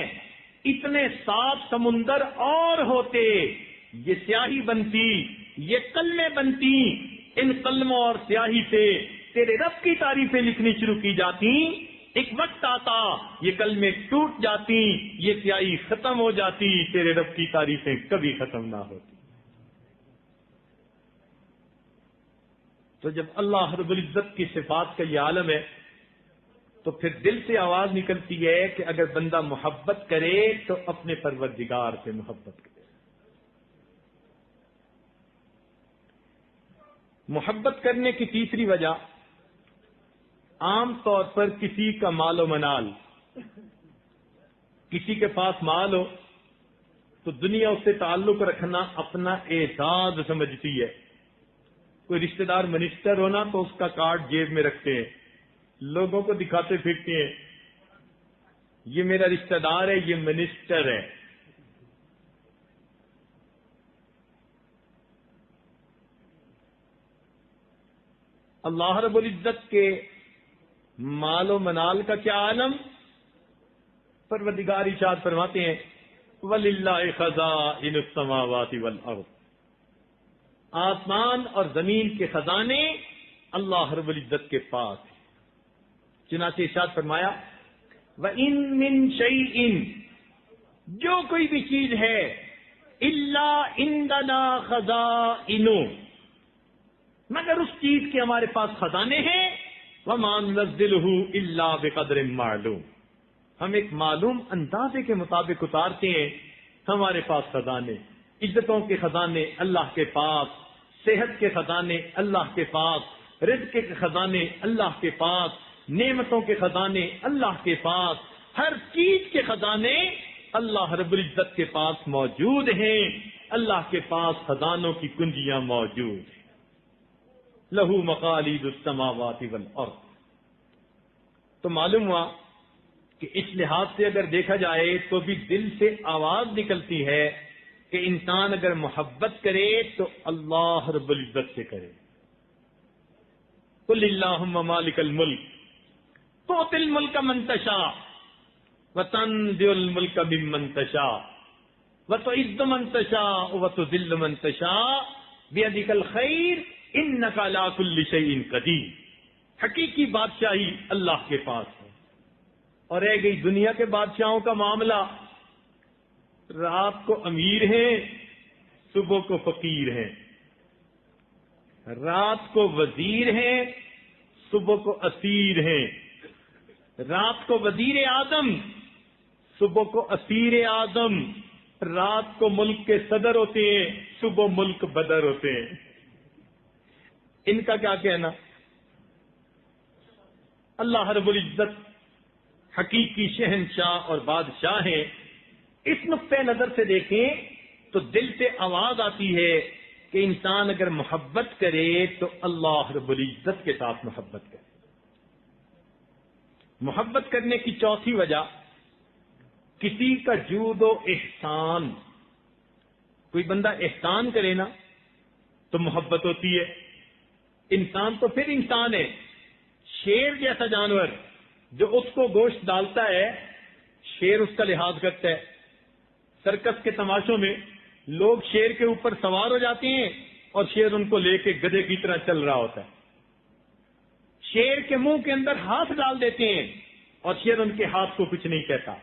اتنے 7 سمندر اور ہوتے، یہ سیاہی بنتی، یہ کلمیں بنتی، ان کلموں اور سیاہی سے تیرے رب کی تعریفیں لکھنی شروع کی جاتی، ایک وقت آتا یہ کلمیں ٹوٹ جاتی، یہ سیاہی ختم ہو جاتی، تیرے رب کی تعریفیں کبھی ختم نہ ہوتی۔ تو جب اللہ رب العزت کی صفات کا یہ عالم ہے تو پھر دل سے آواز نکلتی ہے کہ اگر بندہ محبت کرے تو اپنے پروردگار سے محبت کرے۔ محبت کرنے کی تیسری وجہ، عام طور پر کسی کا مال و منال، کسی کے پاس مال ہو تو دنیا اس سے تعلق رکھنا اپنا اعزاز سمجھتی ہے۔ کوئی رشتہ دار منسٹر ہونا تو اس کا کارڈ جیب میں رکھتے ہیں، لوگوں کو دکھاتے پھرتے ہیں یہ میرا رشتہ دار ہے، یہ منسٹر ہے۔ اللہ رب العزت کے مال و منال کا کیا عالم؟ پروردگار ارشاد فرماتے ہیں وَلِلَّهِ خَزَائِنُ السَّمَاوَاتِ وَالْأَرْضِ، آسمان اور زمین کے خزانے اللہ رب العزت کے پاس ہیں۔ چنانچہ ارشاد فرمایا وَإِن مِّن شَيْءٍ، جو کوئی بھی چیز ہے إِلَّا عِندَنَا خَزَائِنُ، مگر اس چیز کے ہمارے پاس خزانے ہیں، وَمَا نُنَزِّلُهُ إِلَّا بِقَدْرٍ مَّعْلُومٍ، ہم ایک معلوم اندازے کے مطابق اتارتے ہیں۔ ہمارے پاس خزانے، عزتوں کے خزانے اللہ کے پاس، صحت کے خزانے اللہ کے پاس، رزق کے خزانے اللہ کے پاس، نعمتوں کے خزانے اللہ کے پاس، ہر چیز کے خزانے اللہ رب العزت کے پاس موجود ہیں۔ اللہ کے پاس خزانوں کی کنجیاں موجود ہیں۔ لہو مقالید السماوات والارض۔ تو معلوم ہوا کہ اس لحاظ سے اگر دیکھا جائے تو بھی دل سے آواز نکلتی ہے کہ انسان اگر محبت کرے تو اللہ رب العزت سے کرے۔ قل اللہم مالک الملک تؤتی الملک من تشاء وتنزع الملک ممن تشاء وتعز من تشاء وتذل من تشاء بیدک الخیر انک علی کل شیء قدیر۔ حقیقی بادشاہی اللہ کے پاس ہے۔ اور رہ گئی دنیا کے بادشاہوں کا معاملہ، رات کو امیر ہیں صبح کو فقیر ہیں، رات کو وزیر ہیں صبح کو اسیر ہیں، رات کو وزیر اعظم صبح کو اسیر اعظم، رات کو ملک کے صدر ہوتے ہیں صبح ملک بدر ہوتے ہیں۔ ان کا کیا کہنا؟ اللہ رب العزت حقیقی شہنشاہ اور بادشاہ ہیں۔ اس نقطۂ نظر سے دیکھیں تو دل سے آواز آتی ہے کہ انسان اگر محبت کرے تو اللہ رب العزت کے ساتھ محبت کرے۔ محبت کرنے کی چوتھی وجہ، کسی کا جود و احسان، کوئی بندہ احسان کرے نا تو محبت ہوتی ہے۔ انسان تو پھر انسان ہے، شیر جیسا جانور جو اس کو گوشت ڈالتا ہے شیر اس کا لحاظ کرتا ہے۔ سرکس کے تماشوں میں لوگ شیر کے اوپر سوار ہو جاتے ہیں اور شیر ان کو لے کے گدھے کی طرح چل رہا ہوتا ہے۔ شیر کے منہ کے اندر ہاتھ ڈال دیتے ہیں اور شیر ان کے ہاتھ کو کچھ نہیں کہتا۔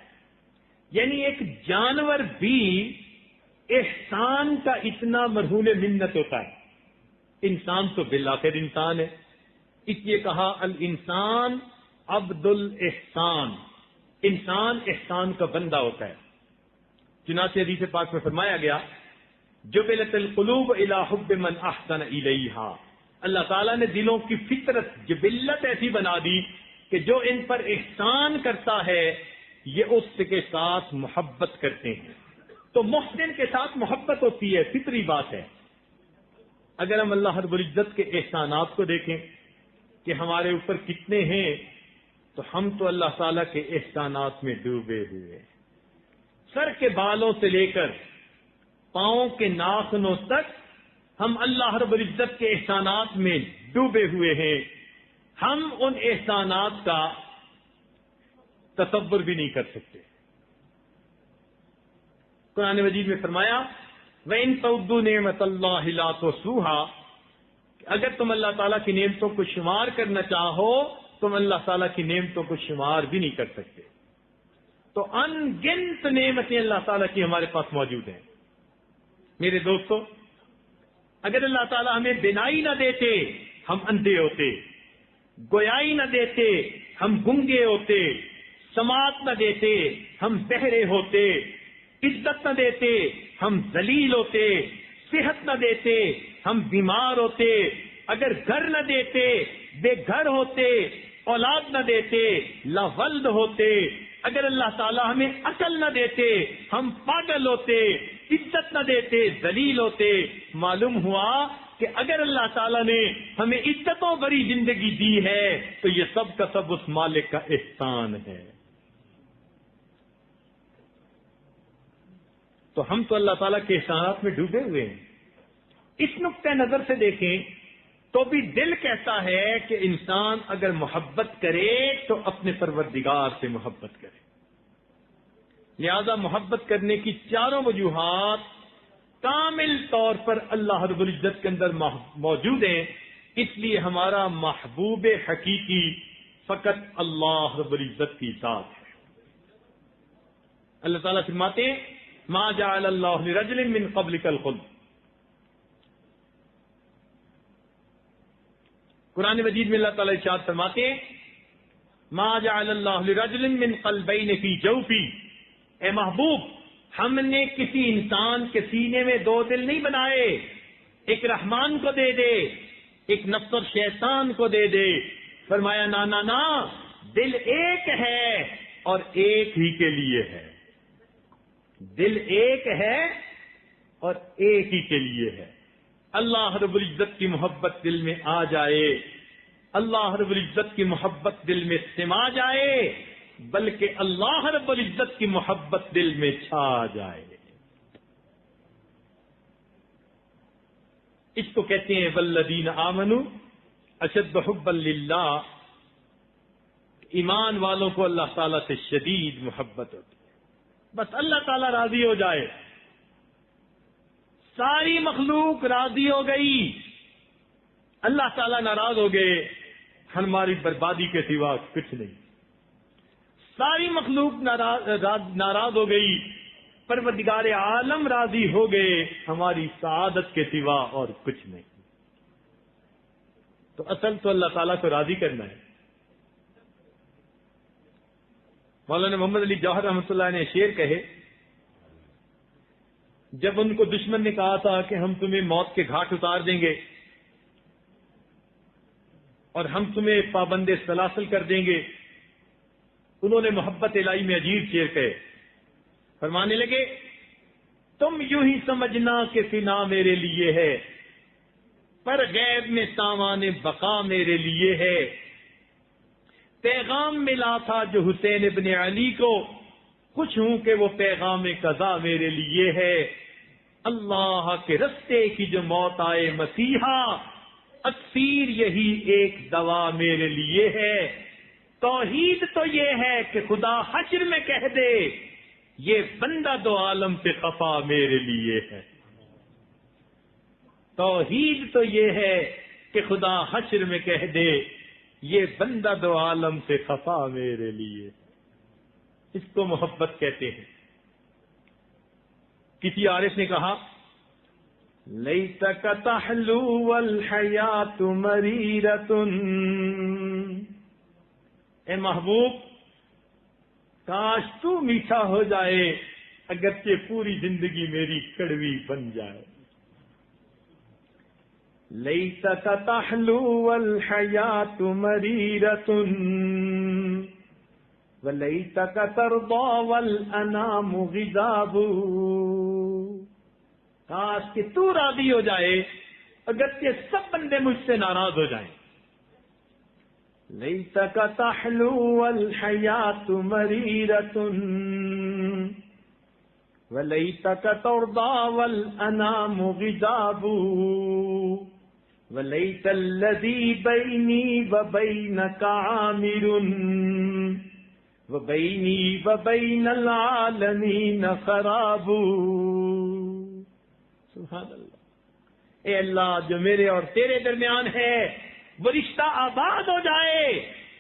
یعنی ایک جانور بھی احسان کا اتنا مرہون منت ہوتا ہے، انسان تو بالآخر انسان ہے۔ اس لیے کہا الانسان عبد الاحسان، انسان احسان کا بندہ ہوتا ہے۔ چنانچہ حدیث پاک میں فرمایا گیا جبلت القلوب الی حب من احسن الیہا، اللہ تعالیٰ نے دلوں کی فطرت جبلت ایسی بنا دی کہ جو ان پر احسان کرتا ہے یہ اس کے ساتھ محبت کرتے ہیں۔ تو محسن کے ساتھ محبت ہوتی ہے، فطری بات ہے۔ اگر ہم اللہ رب العزت کے احسانات کو دیکھیں کہ ہمارے اوپر کتنے ہیں تو ہم تو اللہ تعالیٰ کے احسانات میں ڈوبے ہوئے۔ سر کے بالوں سے لے کر پاؤں کے ناخنوں تک ہم اللہ رب العزت کے احسانات میں ڈوبے ہوئے ہیں. ہم ان احسانات کا تصور بھی نہیں کر سکتے. قرآن مجید میں فرمایا وَإِن تَعُدُّوا نِعْمَةَ اللَّهِ لَا تُحْصُوهَا، اگر تم اللہ تعالیٰ کی نعمتوں کو شمار کرنا چاہو تم اللہ تعالیٰ کی نعمتوں کو شمار بھی نہیں کر سکتے. تو ان گنت نعمتیں اللہ تعالیٰ کی ہمارے پاس موجود ہیں. میرے دوستو، اگر اللہ تعالیٰ ہمیں بینائی نہ دیتے ہم اندھے ہوتے، گویائی نہ دیتے ہم گنگے ہوتے، سماعت نہ دیتے ہم بہرے ہوتے، عزت نہ دیتے ہم ذلیل ہوتے، صحت نہ دیتے ہم بیمار ہوتے، اگر گھر نہ دیتے بے گھر ہوتے، اولاد نہ دیتے لا ولد ہوتے، اگر اللہ تعالیٰ ہمیں عقل نہ دیتے ہم پاگل ہوتے، عزت نہ دیتے ذلیل ہوتے. معلوم ہوا کہ اگر اللہ تعالیٰ نے ہمیں عزتوں بھری زندگی دی ہے تو یہ سب کا سب اس مالک کا احسان ہے. تو ہم تو اللہ تعالیٰ کے احسانات میں ڈوبے ہوئے ہیں. اس نقطۂ نظر سے دیکھیں تو بھی دل کہتا ہے کہ انسان اگر محبت کرے تو اپنے پروردگار سے محبت کرے. لہذا محبت کرنے کی چاروں وجوہات کامل طور پر اللہ رب العزت کے اندر موجود ہیں. اس لیے ہمارا محبوب حقیقی فقط اللہ رب العزت کی ذات ہے. اللہ تعالیٰ فرماتے ہیں ما جعل اللہ لرجل من قبلک الخلد. قرآن مجید میں اللہ تعالیٰ ارشاد فرماتے ہیں ما جعل اللہ لرجل من قلبین فی جوفی. اے محبوب، ہم نے کسی انسان کے سینے میں دو دل نہیں بنائے. ایک رحمان کو دے دے، ایک نفس اور شیطان کو دے دے. فرمایا نا نا نا، دل ایک ہے اور ایک ہی کے لیے ہے. دل ایک ہے اور ایک ہی کے لیے ہے. اللہ رب العزت کی محبت دل میں آ جائے، اللہ رب العزت کی محبت دل میں سما جائے، بلکہ اللہ رب العزت کی محبت دل میں چھا جائے. اس کو کہتے ہیں والذین آمنوا اشد حبا للہ. ایمان والوں کو اللہ تعالیٰ سے شدید محبت ہوتی ہے. بس اللہ تعالیٰ راضی ہو جائے، ساری مخلوق راضی ہو گئی، اللہ تعالیٰ ناراض ہو گئے، ہماری بربادی کے سوا کچھ نہیں. ساری مخلوق ناراض ہو گئی، پروردگار عالم راضی ہو گئے، ہماری سعادت کے سوا اور کچھ نہیں. تو اصل تو اللہ تعالیٰ کو راضی کرنا ہے. مولانا محمد علی جوہر رحمۃ اللہ نے شعر کہے، جب ان کو دشمن نے کہا تھا کہ ہم تمہیں موت کے گھاٹ اتار دیں گے اور ہم تمہیں پابند سلاسل کر دیں گے، انہوں نے محبت الہی میں عجیب شعر کہے. فرمانے لگے تم یوں ہی سمجھنا کہ فنا میرے لیے ہے، پر غیب میں سامان بقا میرے لیے ہے. پیغام ملا تھا جو حسین ابن علی کو، خوش ہوں کہ وہ پیغام قضا میرے لیے ہے. اللہ کے رستے کی جو موت آئے مسیحا، اکثیر یہی ایک دوا میرے لیے ہے. توحید تو یہ ہے کہ خدا حشر میں کہہ دے یہ بندہ دو عالم سے خفا میرے لیے ہے. توحید تو یہ ہے کہ خدا حشر میں کہہ دے یہ بندہ دو عالم سے خفا میرے لیے. اس کو محبت کہتے ہیں. کسی عارف نے کہا لیتک تحلو والحیات مریرۃ. اے محبوب، کاش تو میٹھا ہو جائے اگرچہ پوری زندگی میری کڑوی بن جائے. لیتک تحلو والحیات مریرۃ ولیتک ترضی والانام غضاب. کاش کہ تو راضی ہو جائے اگرچہ سب بندے مجھ سے ناراض ہو جائیں. لیتک تحلو والحیات مریرۃ وَلَيْتَكَ تَرْضَىٰ وَالْأَنَامُ غِضَابُ وَلَيْتَ الَّذِي بَيْنِي وَبَيْنَكَ عَامِرٌ وَبَيْنِي وَبَيْنَ الْعَالَمِينَ خَرَابُ. سبحان اللہ. اے اللہ، جو میرے اور تیرے درمیان ہے وہ رشتہ آباد ہو جائے،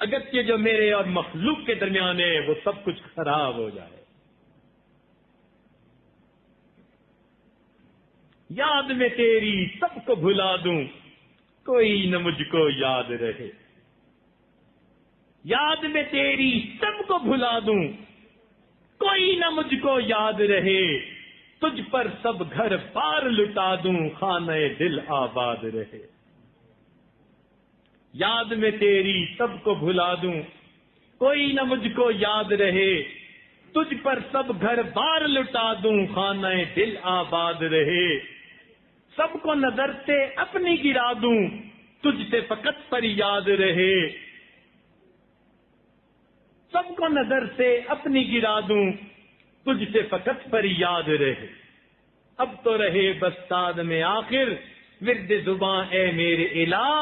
اگرچہ جو میرے اور مخلوق کے درمیان ہے وہ سب کچھ خراب ہو جائے. یاد میں تیری سب کو بھلا دوں، کوئی نہ مجھ کو یاد رہے. یاد میں تیری سب کو بھلا دوں، کوئی نہ مجھ کو یاد رہے. تجھ پر سب گھر بار لٹا دوں، خانہ دل آباد رہے. یاد میں تیری سب کو بھلا دوں، کوئی نہ مجھ کو یاد رہے. تجھ پر سب گھر بار لٹا دوں، خانہ دل آباد رہے. سب کو نظر سے اپنی گرا دوں، تجھ سے فقط پر یاد رہے. سب کو نظر سے اپنی گرا دوں، تجھ سے فقط پر یاد رہے. اب تو رہے بس ساد میں آخر ورد زباں اے میرے الہ،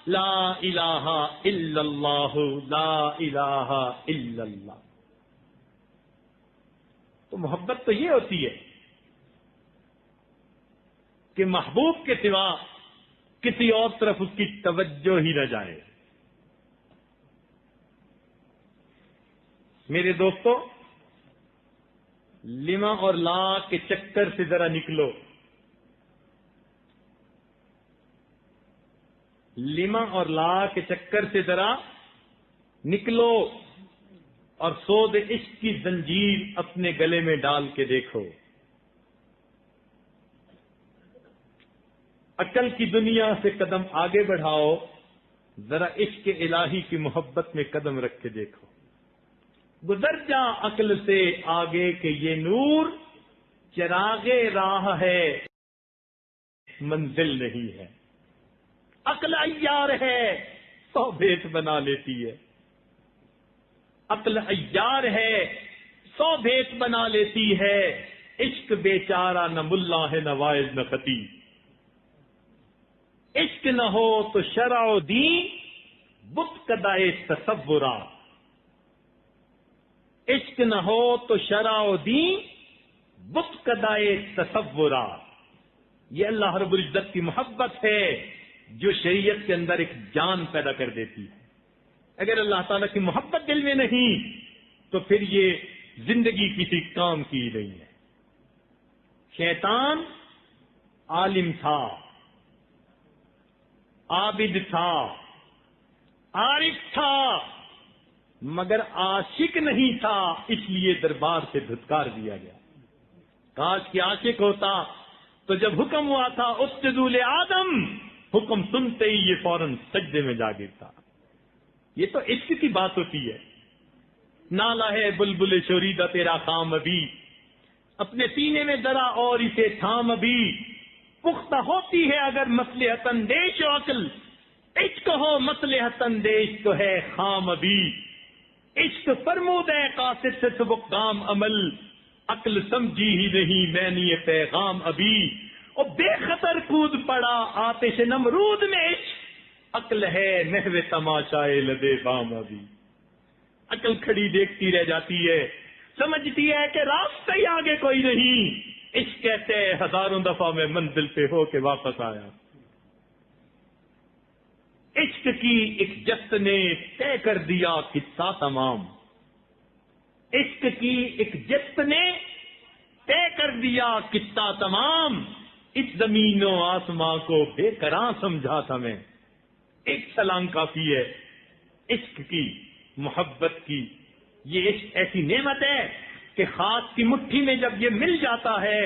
لا الہ الا اللہ، لا الہ الا اللہ. تو محبت تو یہ ہوتی ہے کہ محبوب کے سوا کسی اور طرف اس کی توجہ ہی نہ جائے. میرے دوستو، لما اور لا کے چکر سے ذرا نکلو. لما اور لا کے چکر سے ذرا نکلو اور سود عشق کی زنجیر اپنے گلے میں ڈال کے دیکھو. عقل کی دنیا سے قدم آگے بڑھاؤ، ذرا عشق الہی کی محبت میں قدم رکھ کے دیکھو. گزر جا عقل سے آگے کہ یہ نور چراغ راہ ہے، منزل نہیں ہے. عقل عیار ہے، 100 بھیت بنا لیتی ہے. عقل عیار ہے، 100 بھیت بنا لیتی ہے. عشق بیچارہ نہ ملا ہے نہ واعظ نہ خطیب. عشق نہ ہو تو شرع و دین بت کدائے تصورات. عشق نہ ہو تو شرع و دین بت کدائے تصورات. یہ اللہ رب العزت کی محبت ہے جو شریعت کے اندر ایک جان پیدا کر دیتی ہے. اگر اللہ تعالیٰ کی محبت دل میں نہیں تو پھر یہ زندگی کسی کام کی نہیں ہے. شیطان عالم تھا، عابد تھا، عارف تھا، مگر عاشق نہیں تھا، اس لیے دربار سے دھتکار دیا گیا. کاش کہ عاشق ہوتا تو جب حکم ہوا تھا اسجدوا لآدم، حکم سنتے ہی یہ فوراً سجدے میں جا گرتا. یہ تو عشق کی بات ہوتی ہے. نالا ہے بلبل شوریدہ تیرا خام ابھی، اپنے سینے میں ذرا اور اسے تھام ابھی. پختہ ہوتی ہے اگر مصلحت اندیش و عقل، عشق ہو مصلحت اندیش تو ہے خام ابھی. عشق فرمود ہے قاصد سے سبق کام عمل، عقل سمجھی ہی نہیں میں نے یہ پیغام ابھی. اور بے خطر کود پڑا آتش نمرود میں عشق، عقل ہے محو تماشائے لدے بام ابھی. عقل کھڑی دیکھتی رہ جاتی ہے، سمجھتی ہے کہ راستہ ہی آگے کوئی نہیں. عشق کہتے ہیں ہزاروں دفعہ میں منزل پہ ہو کے واپس آیا. عشق کی ایک جست نے طے کر دیا قصہ تمام. عشق کی ایک جست نے طے کر دیا قصہ تمام. اس زمین و آسماں کو بے قرار سمجھا تھا میں. ایک سلام کافی ہے عشق کی، محبت کی. یہ عشق ایسی نعمت ہے کہ خاص کی مٹھی میں جب یہ مل جاتا ہے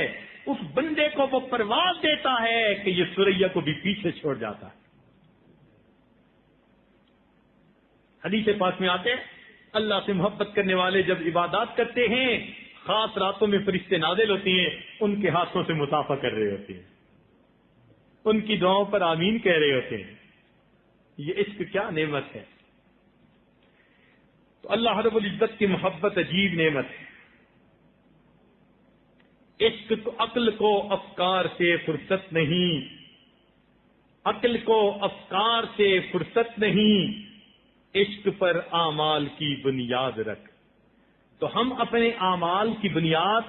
اس بندے کو وہ پرواز دیتا ہے کہ یہ سریا کو بھی پیچھے چھوڑ جاتا ہے. حدیث پاک میں آتے ہیں اللہ سے محبت کرنے والے جب عبادات کرتے ہیں خاص راتوں میں فرشتے نازل ہوتے ہیں، ان کے ہاتھوں سے مصافحہ کر رہے ہوتے ہیں، ان کی دعاؤں پر آمین کہہ رہے ہوتے ہیں. یہ عشق کیا نعمت ہے. تو اللہ رب العزت کی محبت عجیب نعمت ہے. عقل کو افکار سے فرصت نہیں، عقل کو افکار سے فرصت نہیں، عشق پر اعمال کی بنیاد رکھ۔ تو ہم اپنے اعمال کی بنیاد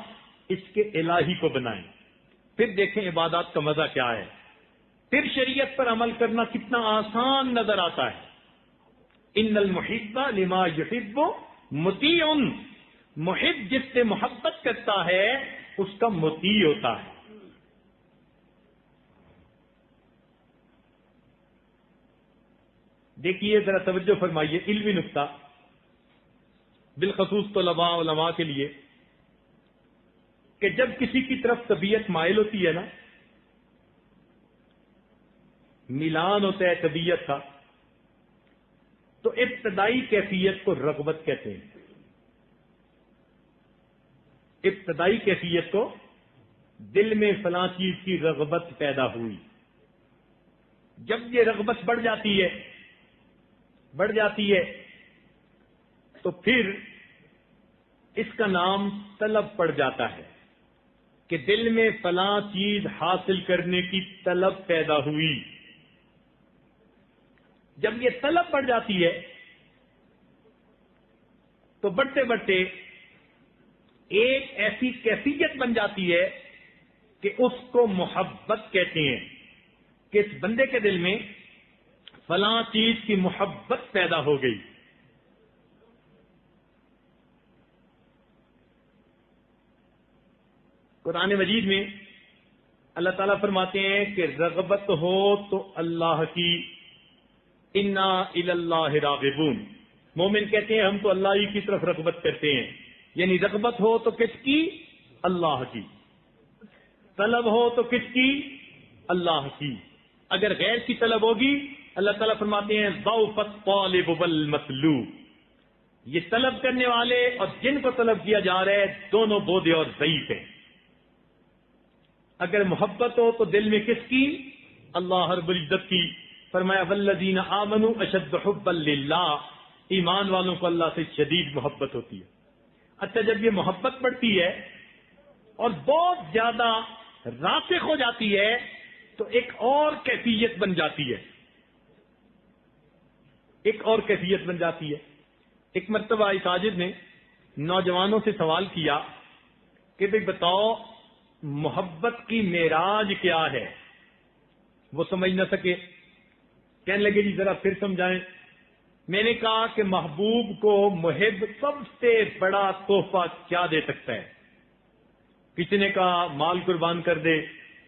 اس کے الہی کو بنائیں، پھر دیکھیں عبادات کا مزہ کیا ہے، پھر شریعت پر عمل کرنا کتنا آسان نظر آتا ہے۔ ان المحب لما یحب مطیع، محب جس سے محبت کرتا ہے اس کا مطیع ہوتا ہے۔ دیکھیے ذرا توجہ فرمائیے، علمی نقطہ بالخصوص طلباء علماء کے لیے، کہ جب کسی کی طرف طبیعت مائل ہوتی ہے نا، میلان ہوتا ہے طبیعت کا، تو ابتدائی کیفیت کو رغبت کہتے ہیں۔ ابتدائی کیفیت کو، دل میں فلاں چیز کی رغبت پیدا ہوئی، جب یہ رغبت بڑھ جاتی ہے تو پھر اس کا نام طلب پڑ جاتا ہے، کہ دل میں فلاں چیز حاصل کرنے کی طلب پیدا ہوئی۔ جب یہ طلب بڑھ جاتی ہے تو بڑھتے بڑھتے ایک ایسی کیفیت بن جاتی ہے کہ اس کو محبت کہتے ہیں، کہ اس بندے کے دل میں فلاں چیز کی محبت پیدا ہو گئی۔ قرآن مجید میں اللہ تعالیٰ فرماتے ہیں کہ رغبت ہو تو اللہ کی، انا الی اللہ راغبون، مومن کہتے ہیں ہم تو اللہ ہی کی طرف رغبت کرتے ہیں، یعنی رغبت ہو تو کس کی؟ اللہ کی، طلب ہو تو کس کی؟ اللہ کی۔ اگر غیر کی طلب ہوگی، اللہ تعالیٰ فرماتے ہیں ضعف الطالب والمطلوب، یہ طلب کرنے والے اور جن کو طلب کیا جا رہا ہے دونوں بودے اور ضعیف ہیں۔ اگر محبت ہو تو دل میں کس کی؟ اللہ رب العزت کی۔ فرمایا والذین آمنوا اشد حبا للہ، ایمان والوں کو اللہ سے شدید محبت ہوتی ہے۔ اچھا، جب یہ محبت بڑھتی ہے اور بہت زیادہ راسخ ہو جاتی ہے تو ایک اور کیفیت بن جاتی ہے، ایک مرتبہ ساجد نے نوجوانوں سے سوال کیا کہ بھئی بتاؤ محبت کی معراج کیا ہے؟ وہ سمجھ نہ سکے، کہنے لگے جی ذرا پھر سمجھائیں۔ میں نے کہا کہ محبوب کو محب سب سے بڑا تحفہ کیا دے سکتا ہے؟ کسی نے کہا مال قربان کر دے،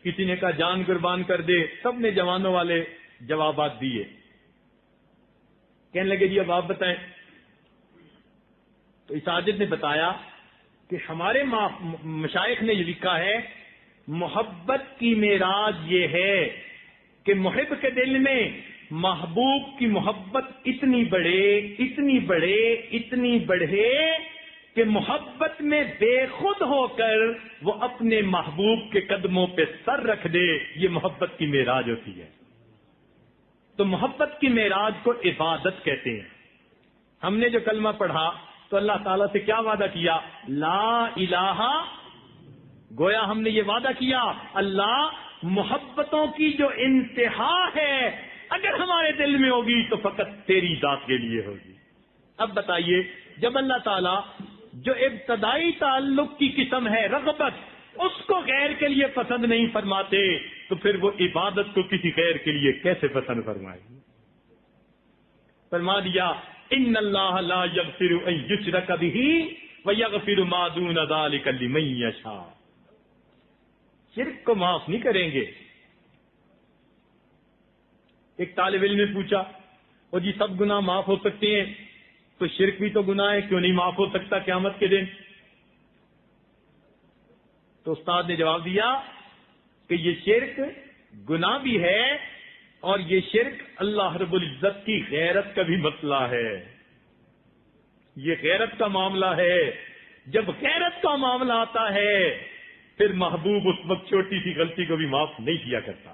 کسی نے کہا جان قربان کر دے، سب نے جوانوں والے جوابات دیے۔ کہنے لگے جی اب آپ بتائیں۔ تو ساجد نے بتایا کہ ہمارے مشائخ نے یہ لکھا ہے محبت کی معراج یہ ہے کہ محب کے دل میں محبوب کی محبت اتنی بڑھے کہ محبت میں بے خود ہو کر وہ اپنے محبوب کے قدموں پہ سر رکھ دے، یہ محبت کی معراج ہوتی ہے۔ تو محبت کی معراج کو عبادت کہتے ہیں۔ ہم نے جو کلمہ پڑھا تو اللہ تعالیٰ سے کیا وعدہ کیا؟ لا الہ، گویا ہم نے یہ وعدہ کیا اللہ محبتوں کی جو انتہا ہے اگر ہمارے دل میں ہوگی تو فقط تیری ذات کے لیے ہوگی۔ اب بتائیے، جب اللہ تعالیٰ جو ابتدائی تعلق کی قسم ہے رغبت، اس کو غیر کے لیے پسند نہیں فرماتے تو پھر وہ عبادت کو کسی غیر کے لیے کیسے پسند فرمائے گی؟ فرما دیا ان اللہ لا یغفر ان یشرک بہ ویغفر ما دون ذلک لمن یشاء، شرک کو معاف نہیں کریں گے۔ ایک طالب علم نے پوچھا وہ جی سب گناہ معاف ہو سکتے ہیں تو شرک بھی تو گناہ ہے، کیوں نہیں معاف ہو سکتا قیامت کے دن؟ تو استاد نے جواب دیا کہ یہ شرک گناہ بھی ہے اور یہ شرک اللہ رب العزت کی غیرت کا بھی مسئلہ ہے، یہ غیرت کا معاملہ ہے۔ جب غیرت کا معاملہ آتا ہے پھر محبوب اس وقت چھوٹی سی غلطی کو بھی معاف نہیں کیا کرتا۔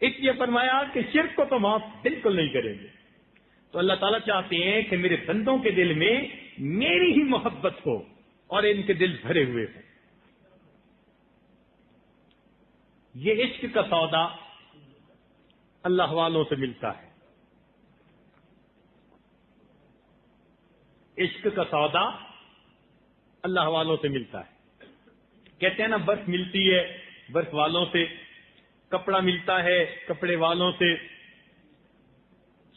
اس لیے فرمایا کہ شرک کو تو معاف بالکل نہیں کریں گے۔ تو اللہ تعالیٰ چاہتے ہیں کہ میرے بندوں کے دل میں میری ہی محبت ہو اور ان کے دل بھرے ہوئے ہوں۔ یہ عشق کا سودا اللہ والوں سے ملتا ہے. عشق کا سودا اللہ والوں سے ملتا ہے. کہتے ہیں نا برف ملتی ہے برف والوں سے, کپڑا ملتا ہے کپڑے والوں سے,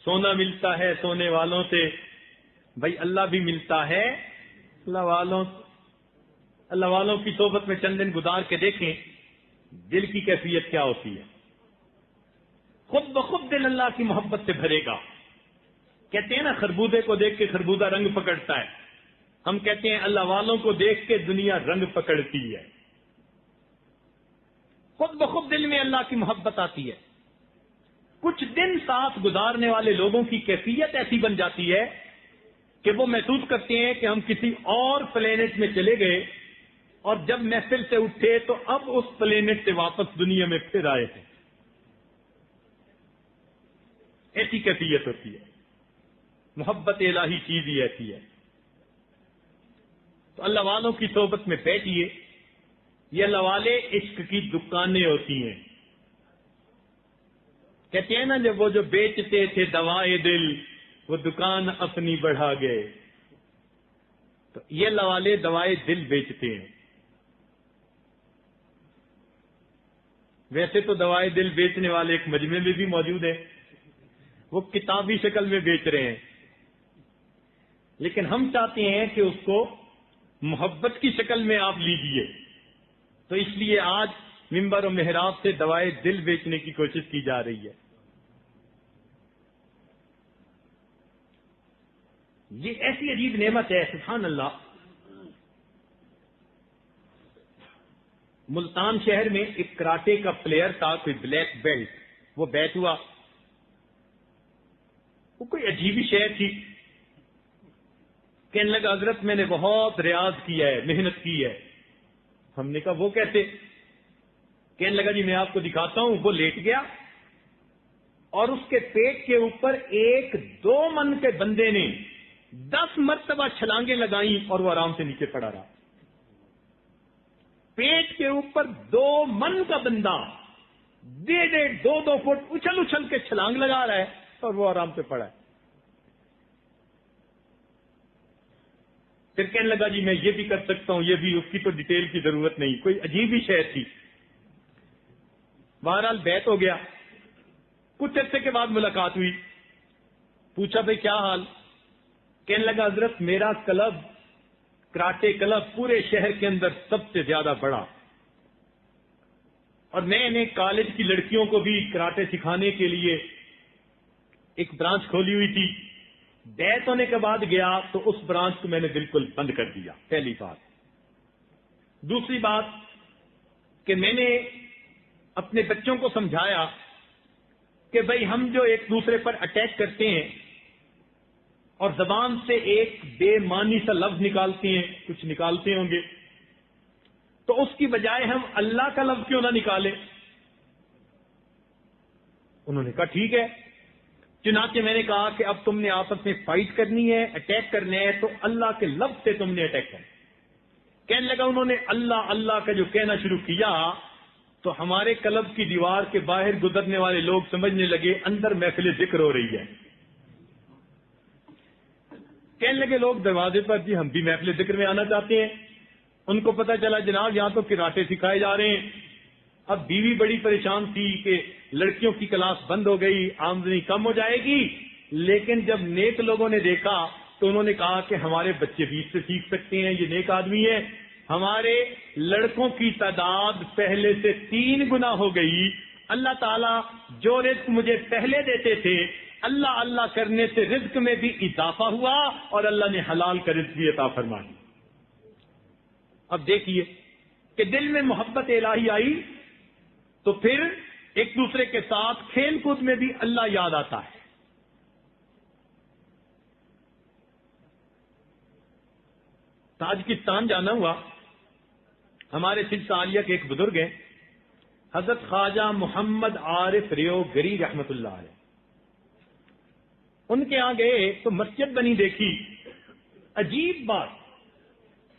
سونا ملتا ہے سونے والوں سے. بھائی اللہ بھی ملتا ہے اللہ والوں کی صحبت میں چند دن گزار کے دیکھیں دل کی کیفیت کیا ہوتی ہے. خود بخود دل اللہ کی محبت سے بھرے گا. کہتے ہیں نا خربوزے کو دیکھ کے خربوزہ رنگ پکڑتا ہے, ہم کہتے ہیں اللہ والوں کو دیکھ کے دنیا رنگ پکڑتی ہے. خود بخود دل میں اللہ کی محبت آتی ہے. کچھ دن ساتھ گزارنے والے لوگوں کی کیفیت ایسی بن جاتی ہے کہ وہ محسوس کرتے ہیں کہ ہم کسی اور پلینٹ میں چلے گئے اور جب محفل سے اٹھے تو اب اس پلینٹ سے واپس دنیا میں پھر آئے ہیں. ایسی کیفیت ہوتی ہے. محبت الہی چیز ہی ایسی ہے. تو اللہ والوں کی صحبت میں بیٹھیے. یہ اللہ والے عشق کی دکانیں ہوتی ہیں. کہتے ہیں نا جب وہ جو بیچتے تھے دوائے دل وہ دکان اپنی بڑھا گئے. تو یہ اللہ والے دوائے دل بیچتے ہیں. ویسے تو دوائے دل بیچنے والے ایک مجمع میں بھی موجود ہیں, وہ کتابی شکل میں بیچ رہے ہیں, لیکن ہم چاہتے ہیں کہ اس کو محبت کی شکل میں آپ لیجئے. تو اس لیے آج منبر و محراب سے دوائے دل بیچنے کی کوشش کی جا رہی ہے. یہ ایسی عجیب نعمت ہے سبحان اللہ. ملتان شہر میں ایک کراٹے کا پلیئر تھا, کوئی بلیک بیلٹ, وہ بیت ہوا. وہ کوئی عجیب ہی شہر تھی. کہنے لگا حضرت میں نے بہت ریاض کیا ہے محنت کی ہے. ہم نے کہا وہ کیسے؟ کہنے لگا جی میں آپ کو دکھاتا ہوں. وہ لیٹ گیا اور اس کے پیٹ کے اوپر 1-2 من کے بندے نے 10 مرتبہ چھلانگیں لگائیں اور وہ آرام سے نیچے پڑا رہا. پیٹ کے اوپر 2 من کا بندہ 1.5-2 فٹ اچھل اچھل کے چھلانگ لگا رہا ہے اور وہ آرام سے پڑا ہے. پھر کہنے لگا جی میں یہ بھی کر سکتا ہوں, یہ بھی. اس کی تو ڈیٹیل کی ضرورت نہیں, کوئی عجیب ہی شہر تھی. بہرحال بیت ہو گیا. کچھ عرصے کے بعد ملاقات ہوئی. پوچھا بھائی کیا حال؟ کہنے لگا حضرت میرا کلب, کراٹے کلب پورے شہر کے اندر سب سے زیادہ بڑا, اور میں نے کالج کی لڑکیوں کو بھی کراٹے سکھانے کے لیے ایک برانچ کھولی ہوئی تھی. بیت ہونے کے بعد گیا تو اس برانچ کو میں نے بالکل بند کر دیا. پہلی بات. دوسری بات کہ میں نے اپنے بچوں کو سمجھایا کہ بھئی ہم جو ایک دوسرے پر اٹیک کرتے ہیں اور زبان سے ایک بے معنی سا لفظ نکالتے ہیں, کچھ نکالتے ہوں گے, تو اس کی بجائے ہم اللہ کا لفظ کیوں نہ نکالیں؟ انہوں نے کہا ٹھیک ہے. چنانچہ میں نے کہا کہ اب تم نے آپس میں فائٹ کرنی ہے, اٹیک کرنے ہے, تو اللہ کے لفظ سے تم نے اٹیک کرنا. کہنے لگا انہوں نے اللہ اللہ کا جو کہنا شروع کیا تو ہمارے کلب کی دیوار کے باہر گزرنے والے لوگ سمجھنے لگے اندر محفل ذکر ہو رہی ہے. کہنے لگے لوگ دروازے پر جی ہم بھی محفل ذکر میں آنا چاہتے ہیں. ان کو پتا چلا جناب یہاں تو کراٹے سکھائے جا رہے ہیں. اب بیوی بڑی پریشان تھی کہ لڑکیوں کی کلاس بند ہو گئی, آمدنی کم ہو جائے گی. لیکن جب نیک لوگوں نے دیکھا تو انہوں نے کہا کہ ہمارے بچے بھی اس سے سیکھ سکتے ہیں, یہ نیک آدمی ہے. ہمارے لڑکوں کی تعداد پہلے سے 3 گنا ہو گئی. اللہ تعالیٰ جو رزق مجھے پہلے دیتے تھے, اللہ اللہ کرنے سے رزق میں بھی اضافہ ہوا اور اللہ نے حلال کا رزق بھی عطا فرما دی. اب دیکھیے کہ دل میں محبت الہی آئی تو پھر ایک دوسرے کے ساتھ کھیل کود میں بھی اللہ یاد آتا ہے. تاجکستان جانا ہوا. ہمارے سلسلہ عالیہ کے ایک بزرگ ہیں حضرت خواجہ محمد عارف ریو گری رحمت اللہ علیہ. ان کے ہاں گئے تو مسجد بنی دیکھی. عجیب بات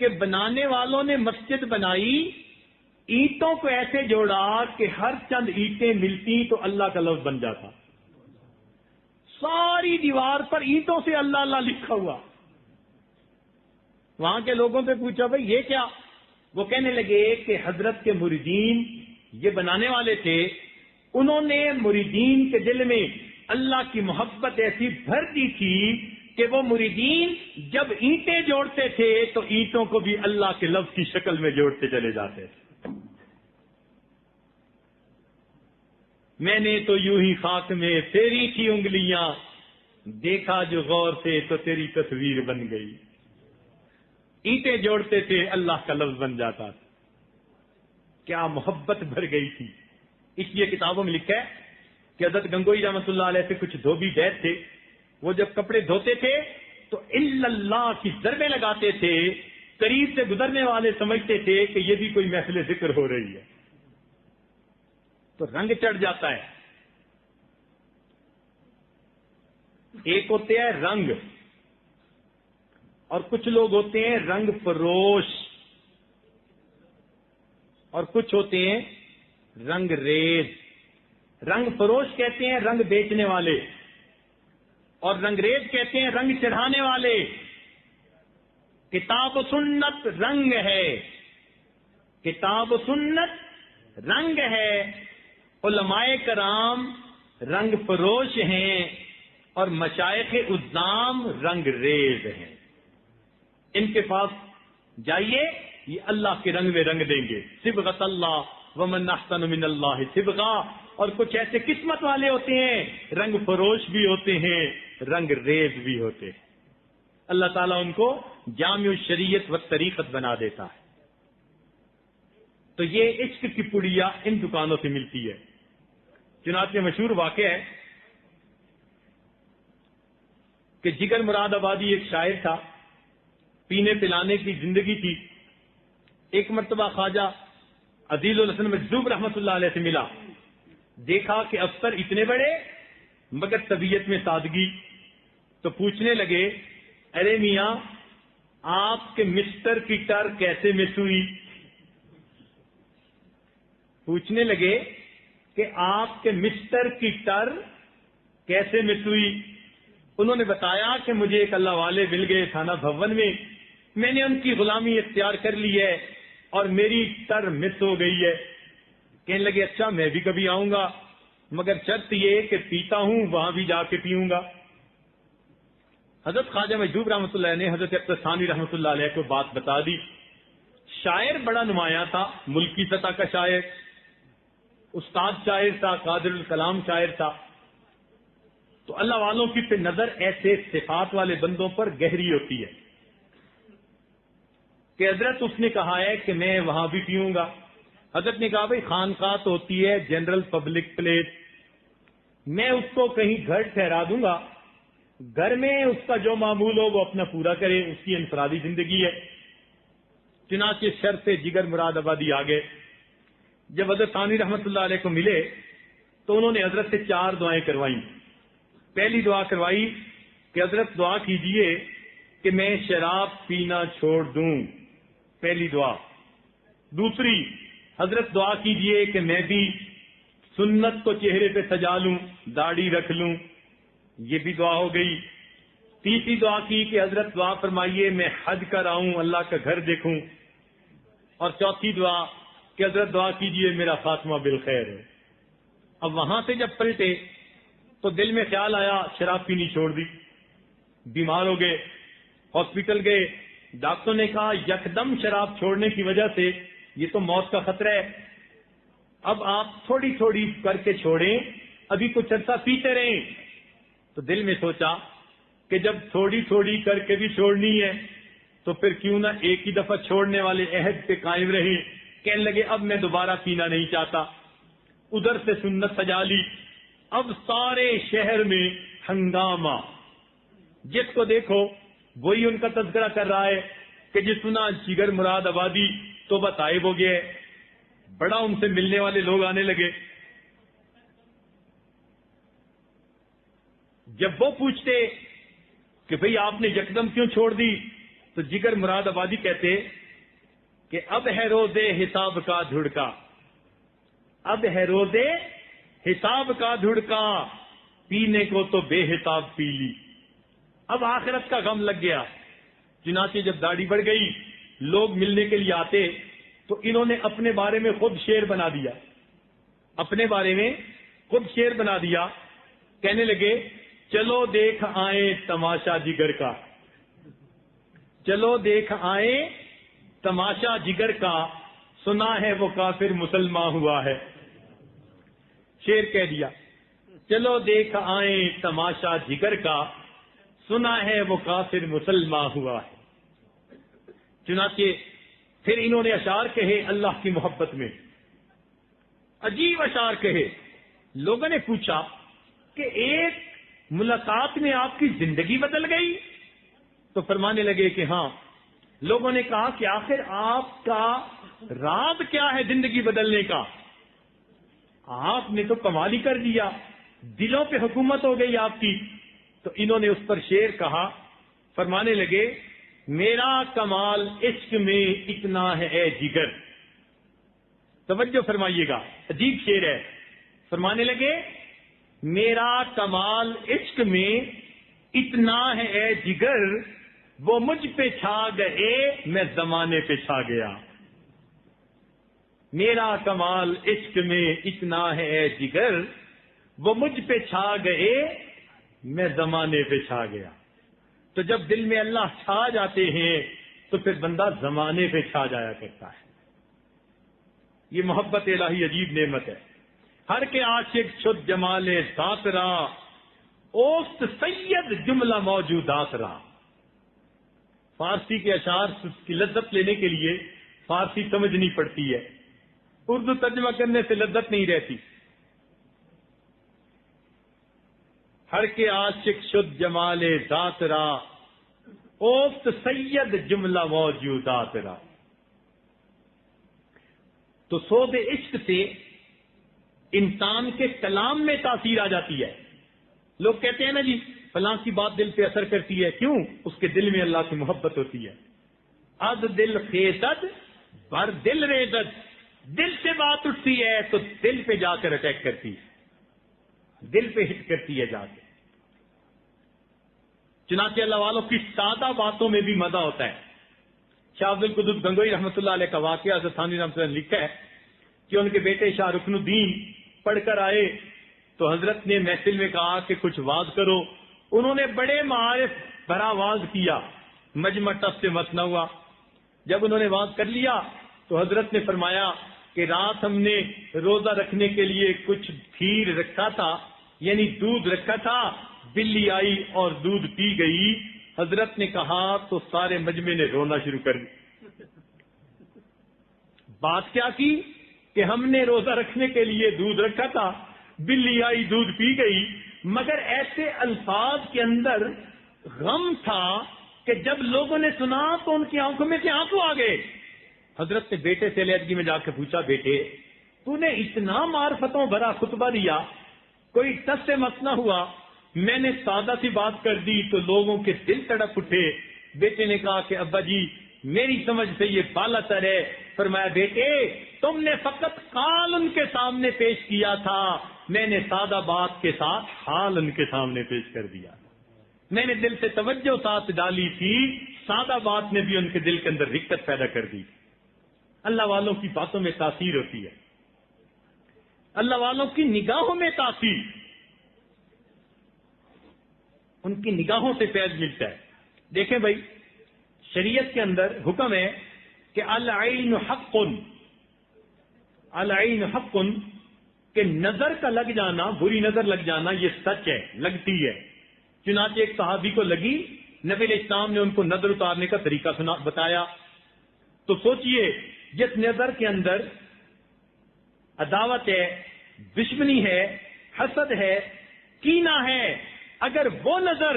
کہ بنانے والوں نے مسجد بنائی اینٹوں کو ایسے جوڑا کہ ہر چند اینٹیں ملتی تو اللہ کا لفظ بن جاتا. ساری دیوار پر اینٹوں سے اللہ اللہ لکھا ہوا. وہاں کے لوگوں سے پوچھا بھائی یہ کیا؟ وہ کہنے لگے کہ حضرت کے مریدین یہ بنانے والے تھے، انہوں نے مریدین کے دل میں اللہ کی محبت ایسی بھر دی تھی کہ وہ مریدین جب اینٹیں جوڑتے تھے تو اینٹوں کو بھی اللہ کے لفظ کی شکل میں جوڑتے چلے جاتے تھے. میں نے تو یوں ہی خاک میں تیری تھی انگلیاں، دیکھا جو غور سے تو تیری تصویر بن گئی. اینٹیں جوڑتے تھے اللہ کا لفظ بن جاتا تھا. کیا محبت بھر گئی تھی. اس لیے کتابوں میں لکھا ہے کہ حضرت گنگوئی رحمۃ اللہ علیہ سے کچھ دھوبی بیت تھے، وہ جب کپڑے دھوتے تھے تو الا اللہ کی ضربیں لگاتے تھے. قریب سے گزرنے والے سمجھتے تھے کہ یہ بھی کوئی محفل ذکر ہو رہی ہے، تو رنگ چڑھ جاتا ہے. ایک ہوتے ہیں رنگ، اور کچھ لوگ ہوتے ہیں رنگ فروش، اور کچھ ہوتے ہیں رنگ ریز. رنگ فروش کہتے ہیں رنگ بیچنے والے، اور رنگ ریز کہتے ہیں رنگ چڑھانے والے. کتاب و سنت رنگ ہے، کتاب و سنت رنگ ہے. علماء کرام رنگ فروش ہیں اور مشائخ عظام رنگ ریز ہیں. ان کے پاس جائیے، یہ اللہ کے رنگ میں رنگ دیں گے. صبغۃ اللہ ومن احسن من اللہ صبغہ. اور کچھ ایسے قسمت والے ہوتے ہیں رنگ فروش بھی ہوتے ہیں، رنگ ریز بھی ہوتے ہیں. اللہ تعالیٰ ان کو جامع الشریعت و طریقت بنا دیتا ہے. تو یہ عشق کی پڑیا ان دکانوں سے ملتی ہے. چنانچہ مشہور واقعہ ہے کہ جگر مراد آبادی ایک شاعر تھا، پینے پلانے کی زندگی تھی. ایک مرتبہ خواجہ عزیز الحسن مجذوب رحمۃ اللہ علیہ سے ملا. دیکھا کہ افسر اتنے بڑے مگر طبیعت میں سادگی. تو پوچھنے لگے، ارے میاں آپ کے مسٹر کی ٹر کیسے مس ہوئی؟ پوچھنے لگے کہ آپ کے مسٹر کی ٹر کیسے مس ہوئی؟ انہوں نے بتایا کہ مجھے ایک اللہ والے مل گئے تھانہ بھون میں نے ان کی غلامی اختیار کر لی ہے اور میری ٹر مس ہو گئی ہے. کہنے لگے اچھا میں بھی کبھی آؤں گا، مگر شرط یہ کہ پیتا ہوں وہاں بھی جا کے پیوں گا. حضرت خواجہ مجذوب رحمۃ اللہ نے حضرت اختر ثانی رحمۃ اللہ علیہ کو بات بتا دی. شاعر بڑا نمایاں تھا، ملکی سطح کا شاعر، استاد شاعر تھا، قادر الکلام شاعر تھا. تو اللہ والوں کی پہ نظر ایسے صفات والے بندوں پر گہری ہوتی ہے کہ حضرت اس نے کہا ہے کہ میں وہاں بھی پیوں گا. حضرت نے کہا بھائی خانقاہ تو ہوتی ہے جنرل پبلک پلیس، میں اس کو کہیں گھر ٹھہرا دوں گا، گھر میں اس کا جو معمول ہو وہ اپنا پورا کرے، اس کی انفرادی زندگی ہے. چنانچہ شرط جگر مراد آبادی آ گئے. جب حضرت ثانی رحمۃ اللہ علیہ کو ملے تو انہوں نے حضرت سے 4 دعائیں کروائیں. پہلی دعا کروائی کہ حضرت دعا کیجئے کہ میں شراب پینا چھوڑ دوں، پہلی دعا. دوسری، حضرت دعا کیجئے کہ میں بھی سنت کو چہرے پہ سجا لوں، داڑھی رکھ لوں، یہ بھی دعا ہو گئی. تیسری دعا کی کہ حضرت دعا فرمائیے میں حج کر آؤں، اللہ کا گھر دیکھوں. اور چوتھی دعا کہ حضرت دعا کیجئے میرا خاتمہ بالخیر ہے. اب وہاں سے جب پلٹے تو دل میں خیال آیا شراب پینی چھوڑ دی. بیمار ہو گئے، ہاسپٹل گئے. ڈاکٹر نے کہا یکدم شراب چھوڑنے کی وجہ سے یہ تو موت کا خطرہ ہے، اب آپ تھوڑی تھوڑی کر کے چھوڑیں، ابھی کچھ عرصہ پیتے رہیں. تو دل میں سوچا کہ جب تھوڑی تھوڑی کر کے بھی چھوڑنی ہے تو پھر کیوں نہ ایک ہی دفعہ چھوڑنے والے عہد پہ قائم رہیں. کہنے لگے اب میں دوبارہ پینا نہیں چاہتا. ادھر سے سنت سجا لی. اب سارے شہر میں ہنگامہ، جس کو دیکھو وہی ان کا تذکرہ کر رہا ہے کہ جس سنا جگر مراد آبادی تو طائب ہو گیا. بڑا ان سے ملنے والے لوگ آنے لگے. جب وہ پوچھتے کہ بھئی آپ نے یکدم کیوں چھوڑ دی تو جگر مراد آبادی کہتے کہ اب ہے روز حساب کا دھڑکا، اب ہے روز حساب کا دھڑکا، پینے کو تو بے حساب پی لی۔ اب آخرت کا غم لگ گیا، چنانچہ جب داڑھی بڑھ گئی، لوگ ملنے کے لیے آتے تو انہوں نے اپنے بارے میں خود شعر بنا دیا، اپنے بارے میں خود شعر بنا دیا، کہنے لگے چلو دیکھ آئیں تماشا جگر کا، چلو دیکھ آئیں تماشا جگر کا، سنا ہے وہ کافر مسلمان ہوا ہے۔ شعر کہہ دیا، چلو دیکھ آئیں تماشا جگر کا، سنا ہے وہ کافر مسلمان ہوا ہے۔ چنانچہ پھر انہوں نے اشعار کہے اللہ کی محبت میں، عجیب اشعار کہے۔ لوگوں نے پوچھا کہ ایک ملاقات میں آپ کی زندگی بدل گئی؟ تو فرمانے لگے کہ ہاں۔ لوگوں نے کہا کہ آخر آپ کا راز کیا ہے زندگی بدلنے کا؟ آپ نے تو کمال ہی کر دیا، دلوں پہ حکومت ہو گئی آپ کی۔ تو انہوں نے اس پر شعر کہا، فرمانے لگے میرا کمال عشق میں اتنا ہے اے جگر۔ توجہ فرمائیے گا، عجیب شعر ہے۔ فرمانے لگے میرا کمال عشق میں اتنا ہے اے جگر، وہ مجھ پہ چھا گئے میں زمانے پہ چھا گیا۔ میرا کمال عشق میں اتنا ہے اے جگر، وہ مجھ پہ چھا گئے میں زمانے پہ چھا گیا۔ تو جب دل میں اللہ چھا جاتے ہیں تو پھر بندہ زمانے پہ چھا جایا کرتا ہے۔ یہ محبت الہی عجیب نعمت ہے۔ ہر کے عاشق شد جمال ذات را، اوست سید جملہ موجودات را۔ فارسی کے اشعار کی لذت لینے کے لیے فارسی سمجھنی پڑتی ہے، اردو ترجمہ کرنے سے لذت نہیں رہتی۔ ہر کے عاشق شد جمال ذات را، اوست سید جملہ موجودات را۔ تو سود عشق سے انسان کے کلام میں تاثیر آ جاتی ہے۔ لوگ کہتے ہیں نا جی فلاں کی بات دل پہ اثر کرتی ہے، کیوں؟ اس کے دل میں اللہ کی محبت ہوتی ہے۔ از دل خیزد بر دل ریزد، دل سے بات اٹھتی ہے تو دل پہ جا کر اٹیک کرتی ہے، دل پہ ہٹ کرتی ہے جا کے۔ چنانچہ اللہ والوں کی سادہ باتوں میں بھی مزہ ہوتا ہے۔ شاہ عبد القدوس گنگوئی رحمۃ اللہ علیہ کا واقعہ حضرت ثانی رحمۃ اللہ نے لکھا ہے کہ ان کے بیٹے شاہ رکن الدین پڑھ کر آئے تو حضرت نے محفل میں کہا کہ کچھ واز کرو۔ انہوں نے بڑے معارف بھرا واز کیا، مجمع ٹس سے مس نہ ہوا۔ جب انہوں نے واز کر لیا تو حضرت نے فرمایا کہ رات ہم نے روزہ رکھنے کے لیے کچھ کھیر رکھا تھا، یعنی دودھ رکھا تھا، بلی آئی اور دودھ پی گئی۔ حضرت نے کہا تو سارے مجمع نے رونا شروع کر دی۔ بات کیا کی کہ ہم نے روزہ رکھنے کے لیے دودھ رکھا تھا، بلی آئی دودھ پی گئی، مگر ایسے الفاظ کے اندر غم تھا کہ جب لوگوں نے سنا تو ان کی آنکھوں میں سے آنسو آ گئے۔ حضرت نے بیٹے سے علیحدگی میں جا کے پوچھا، بیٹے تو نے اتنا معرفتوں بھرا خطبہ دیا، کوئی ٹس سے مس نہ ہوا، میں نے سادہ سی بات کر دی تو لوگوں کے دل تڑپ اٹھے۔ بیٹے نے کہا کہ ابا جی میری سمجھ سے یہ بالا تر ہے۔ فرمایا بیٹے تم نے فقط قال ان کے سامنے پیش کیا تھا، میں نے سادہ بات کے ساتھ حال ان کے سامنے پیش کر دیا، میں نے دل سے توجہ ساتھ ڈالی تھی، سادہ بات نے بھی ان کے دل کے اندر رکت پیدا کر دی۔ اللہ والوں کی باتوں میں تاثیر ہوتی ہے، اللہ والوں کی نگاہوں میں تاثیر، ان کی نگاہوں سے فیض ملتا ہے۔ دیکھیں بھائی شریعت کے اندر حکم ہے کہ العین حق، العین حق، کہ نظر کا لگ جانا، بری نظر لگ جانا یہ سچ ہے، لگتی ہے۔ چنانچہ ایک صحابی کو لگی، نبی علیہ السلام نے ان کو نظر اتارنے کا طریقہ بتایا۔ تو سوچئے جس نظر کے اندر عداوت ہے، دشمنی ہے، حسد ہے، کینہ ہے، اگر وہ نظر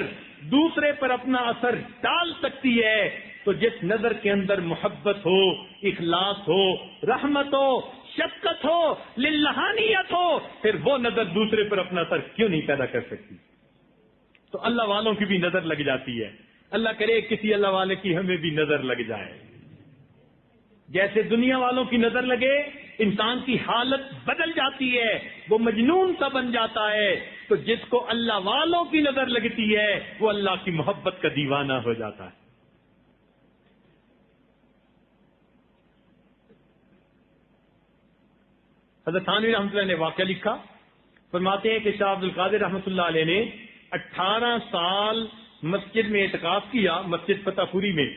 دوسرے پر اپنا اثر ڈال سکتی ہے تو جس نظر کے اندر محبت ہو، اخلاص ہو، رحمت ہو، شفقت ہو، للہانیت ہو، پھر وہ نظر دوسرے پر اپنا اثر کیوں نہیں پیدا کر سکتی؟ تو اللہ والوں کی بھی نظر لگ جاتی ہے۔ اللہ کرے کسی اللہ والے کی ہمیں بھی نظر لگ جائے۔ جیسے دنیا والوں کی نظر لگے انسان کی حالت بدل جاتی ہے، وہ مجنون سا بن جاتا ہے، تو جس کو اللہ والوں کی نظر لگتی ہے وہ اللہ کی محبت کا دیوانہ ہو جاتا ہے۔ حضرت تھانوی رحمۃ اللہ نے واقعہ لکھا، فرماتے ہیں کہ شاہ عبد القادر رحمۃ اللہ علیہ نے 18 سال مسجد میں اعتکاف کیا، مسجد فتح پوری میں،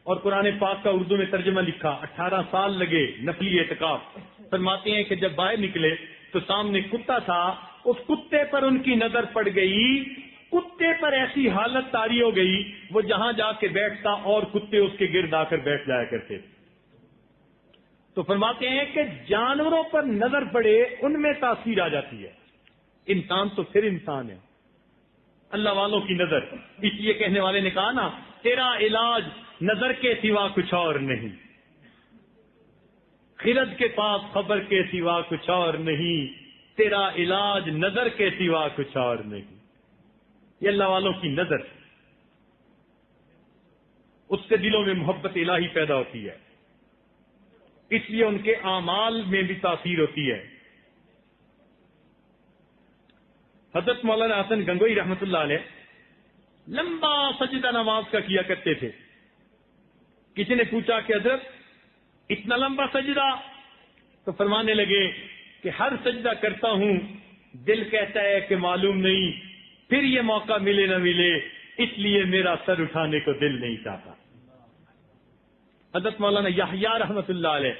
اور قرآن پاک کا اردو میں ترجمہ لکھا۔ 18 سال لگے نفلی اعتکاف۔ فرماتے ہیں کہ جب باہر نکلے تو سامنے کتا تھا، اس کتے پر ان کی نظر پڑ گئی، کتے پر ایسی حالت طاری ہو گئی وہ جہاں جا کے بیٹھتا اور کتے اس کے گرد آ کر بیٹھ جایا کرتے۔ تو فرماتے ہیں کہ جانوروں پر نظر پڑے ان میں تاثیر آ جاتی ہے، انسان تو پھر انسان ہے، اللہ والوں کی نظر۔ اس لیے کہنے والے نے کہا نا، تیرا علاج نظر کے سوا کچھ اور نہیں، خرد کے پاس خبر کے سوا کچھ اور نہیں، تیرا علاج نظر کے سوا کچھ اور نہیں۔ یہ اللہ والوں کی نظر، اس سے دلوں میں محبت الہی پیدا ہوتی ہے، اس لیے ان کے اعمال میں بھی تاثیر ہوتی ہے۔ حضرت مولانا حسن گنگوئی رحمۃ اللہ علیہ لمبا سجدہ نماز کا کیا کرتے تھے۔ کسی نے پوچھا کہ حضرت اتنا لمبا سجدہ؟ تو فرمانے لگے کہ ہر سجدہ کرتا ہوں دل کہتا ہے کہ معلوم نہیں پھر یہ موقع ملے نہ ملے، اس لیے میرا سر اٹھانے کو دل نہیں چاہتا۔ حضرت مولانا یحییٰ رحمۃ اللہ علیہ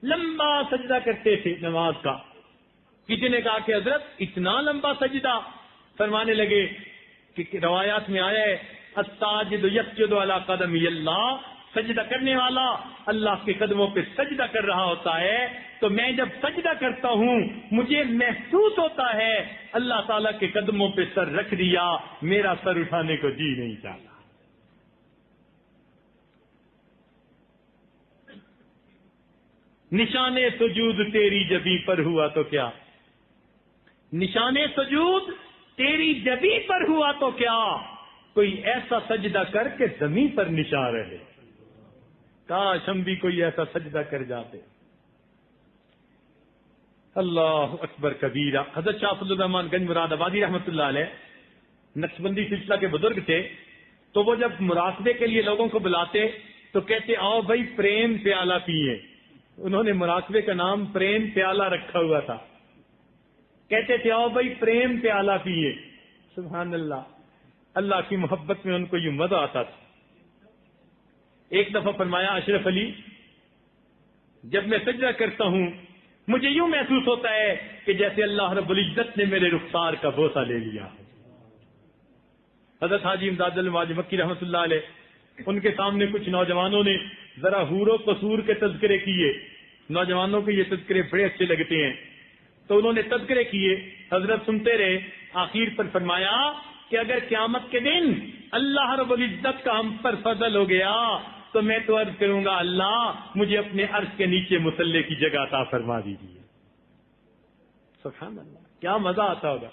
لمبا سجدہ کرتے تھے نماز کا۔ کسی نے کہا کہ حضرت اتنا لمبا سجدہ؟ فرمانے لگے کہ روایات میں آیا ہے الساجد یسجد علی قدمی اللہ، سجدہ کرنے والا اللہ کے قدموں پہ سجدہ کر رہا ہوتا ہے، تو میں جب سجدہ کرتا ہوں مجھے محسوس ہوتا ہے اللہ تعالیٰ کے قدموں پہ سر رکھ دیا، میرا سر اٹھانے کو جی نہیں چاہتا۔ نشان سجود تیری جبیں پر ہوا تو کیا، نشان سجود تیری جبیں پر ہوا تو کیا، کوئی ایسا سجدہ کر کے زمین پر نشان رہے، کاش ہم بھی کوئی ایسا سجدہ کر جاتے۔ اللہ اکبر کبیرہ۔ حضرت شاہ فضل الرحمان گنج مراد آبادی رحمۃ اللہ علیہ نقشبندی سلسلہ کے بزرگ تھے، تو وہ جب مراقبے کے لیے لوگوں کو بلاتے تو کہتے آؤ بھائی پریم پیالہ پیئے۔ انہوں نے مراقبے کا نام پریم پیالہ رکھا ہوا تھا، کہتے تھے آؤ بھائی پریم پیالہ پیئے۔ سبحان اللہ، اللہ کی محبت میں ان کو یہ مزہ آتا تھا۔ ایک دفعہ فرمایا اشرف علی، جب میں سجدہ کرتا ہوں مجھے یوں محسوس ہوتا ہے کہ جیسے اللہ رب العزت نے میرے رخسار کا بوسہ لے لیا۔ حضرت حاجی امداد الماج مکی رحمۃ اللہ علیہ، ان کے سامنے کچھ نوجوانوں نے ذرا حور و قصور کے تذکرے کیے، نوجوانوں کو یہ تذکرے بڑے اچھے لگتے ہیں، تو انہوں نے تذکرے کیے، حضرت سنتے رہے، آخر پر فرمایا کہ اگر قیامت کے دن اللہ رب العزت کا ہم پر فضل ہو گیا تو میں تو عرض کروں گا اللہ مجھے اپنے عرش کے نیچے مصلی کی جگہ عطا فرما دیجیے۔ سبحان اللہ، کیا مزہ آتا ہوگا۔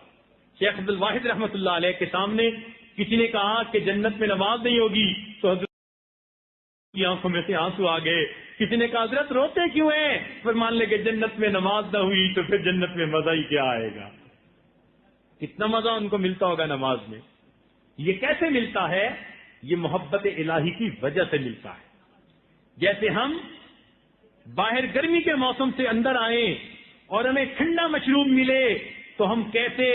شیخ عبد الواحد رحمۃ اللہ علیہ کے سامنے کسی نے کہا کہ جنت میں نماز نہیں ہوگی، تو حضرت کی آنکھوں میں سے آنسو آ گئے۔ کسی نے کہا حضرت روتے کیوں ہیں؟ فرمان لگے جنت میں نماز نہ ہوئی تو پھر جنت میں مزہ ہی کیا آئے گا۔ کتنا مزہ ان کو ملتا ہوگا نماز میں۔ یہ کیسے ملتا ہے؟ یہ محبت الہی کی وجہ سے ملتا ہے۔ جیسے ہم باہر گرمی کے موسم سے اندر آئیں اور ہمیں ٹھنڈا مشروب ملے تو ہم کیسے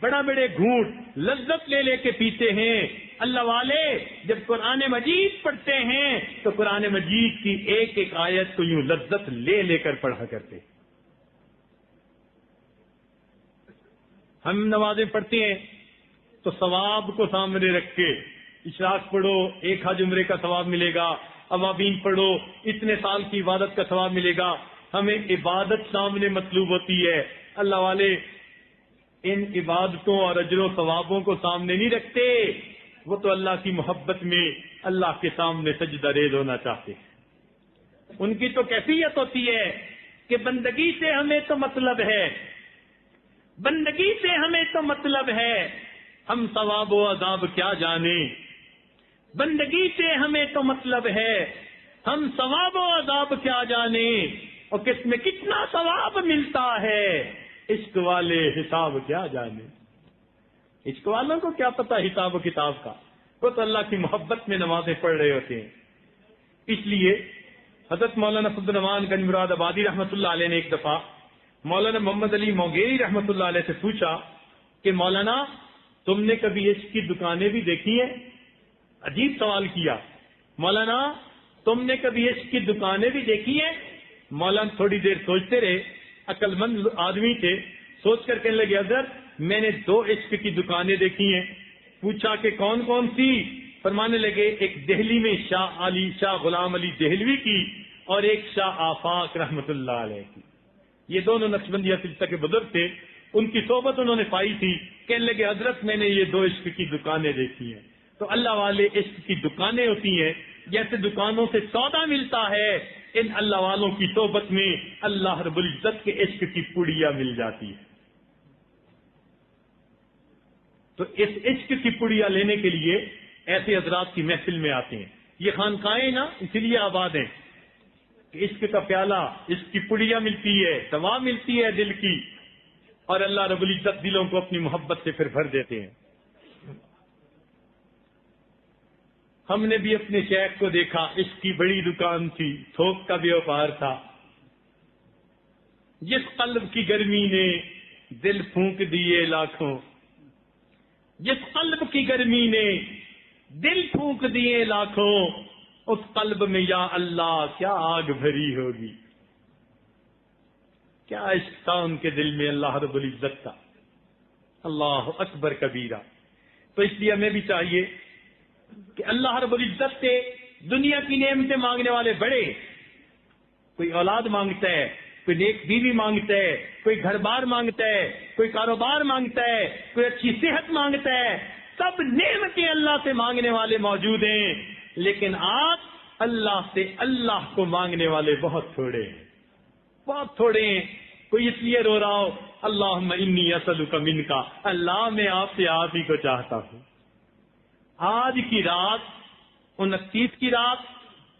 بڑا بڑے گھونٹ لذت لے لے کے پیتے ہیں۔ اللہ والے جب قرآن مجید پڑھتے ہیں تو قرآن مجید کی ایک ایک آیت کو یوں لذت لے لے کر پڑھا کرتے۔ ہم نمازیں پڑھتے ہیں تو ثواب کو سامنے رکھ کے اشراق پڑھو 1 حج عمرے کا ثواب ملے گا، اوابین پڑھو اتنے سال کی عبادت کا ثواب ملے گا، ہمیں عبادت سامنے مطلوب ہوتی ہے۔ اللہ والے ان عبادتوں اور اجر و ثوابوں کو سامنے نہیں رکھتے، وہ تو اللہ کی محبت میں اللہ کے سامنے سجدہ ریز ہونا چاہتے ہیں۔ ان کی تو کیفیت ہوتی ہے کہ بندگی سے ہمیں تو مطلب ہے، بندگی سے ہمیں تو مطلب ہے، ہم ثواب و عذاب کیا جانیں، بندگی سے ہمیں تو مطلب ہے، ہم ثواب و عذاب کیا جانے اور کس میں کتنا ثواب ملتا ہے، عشق والے حساب کیا جانے۔ عشق والوں کو کیا پتا حساب و کتاب کا، وہ تو اللہ کی محبت میں نمازیں پڑھ رہے ہوتے ہیں۔ اس لیے حضرت مولانا فضل الرحمان گنج مراد آبادی رحمۃ اللہ علیہ نے ایک دفعہ مولانا محمد علی موگیری رحمۃ اللہ علیہ سے پوچھا کہ مولانا تم نے کبھی عشق کی دکانیں بھی دیکھی ہیں؟ عجیب سوال کیا، مولانا تم نے کبھی عشق کی دکانیں بھی دیکھی ہیں؟ مولانا تھوڑی دیر سوچتے رہے، عقل مند آدمی تھے، سوچ کر کہنے لگے حضرت میں نے 2 عشق کی دکانیں دیکھی ہیں۔ پوچھا کہ کون کون سی؟ فرمانے لگے ایک دہلی میں شاہ غلام علی دہلوی کی اور ایک شاہ آفاق رحمت اللہ علیہ کی۔ یہ دونوں نقشبندیہ سلسلہ کے بزرگ تھے، ان کی صحبت انہوں نے پائی تھی۔ کہنے لگے حضرت میں نے یہ 2 عشق کی دکانیں دیکھی ہیں۔ تو اللہ والے عشق کی دکانیں ہوتی ہیں، جیسے دکانوں سے سودا ملتا ہے، ان اللہ والوں کی صحبت میں اللہ رب العزت کے عشق کی پڑیا مل جاتی ہے۔ تو اس عشق کی پڑیا لینے کے لیے ایسے حضرات کی محفل میں آتے ہیں۔ یہ خانقاہیں نا اسی لیے آباد ہیں کہ عشق کا پیالہ، عشق کی پڑیا ملتی ہے، دوا ملتی ہے دل کی، اور اللہ رب العزت دلوں کو اپنی محبت سے پھر بھر دیتے ہیں۔ ہم نے بھی اپنے شیخ کو دیکھا، عشق کی بڑی دکان تھی، تھوک کا بیوپار تھا۔ جس قلب کی گرمی نے دل پھونک دیے لاکھوں، جس قلب کی گرمی نے دل پھونک دیے لاکھوں، اس قلب میں یا اللہ کیا آگ بھری ہوگی۔ کیا عشق تھا ان کے دل میں اللہ رب العزت کا، اللہ اکبر کبیرہ۔ تو اس لیے ہمیں بھی چاہیے کہ اللہ رب العزت سے دنیا کی نعمتیں مانگنے والے بڑے، کوئی اولاد مانگتا ہے، کوئی نیک بیوی مانگتا ہے، کوئی گھر بار مانگتا ہے، کوئی کاروبار مانگتا ہے، کوئی اچھی صحت مانگتا ہے، سب نعمتیں اللہ سے مانگنے والے موجود ہیں، لیکن آپ اللہ سے اللہ کو مانگنے والے بہت تھوڑے ہیں، بہت تھوڑے ہیں۔ کوئی اس لیے رو رہا ہو اللہم انی اسألک منک، اللہ میں آپ سے آپ ہی کو چاہتا ہوں۔ آج کی رات 29 کی رات،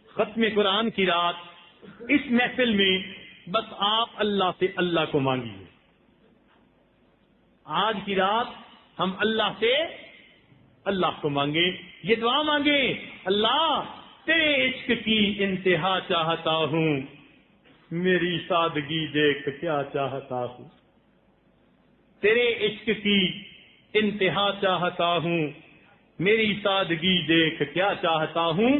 ختم قرآن کی رات، اس محفل میں بس آپ اللہ سے اللہ کو مانگیے۔ آج کی رات ہم اللہ سے اللہ کو مانگیں، یہ دعا مانگیں، اللہ تیرے عشق کی انتہا چاہتا ہوں، میری سادگی دیکھ کیا چاہتا ہوں، تیرے عشق کی انتہا چاہتا ہوں، میری سادگی دیکھ کیا چاہتا ہوں۔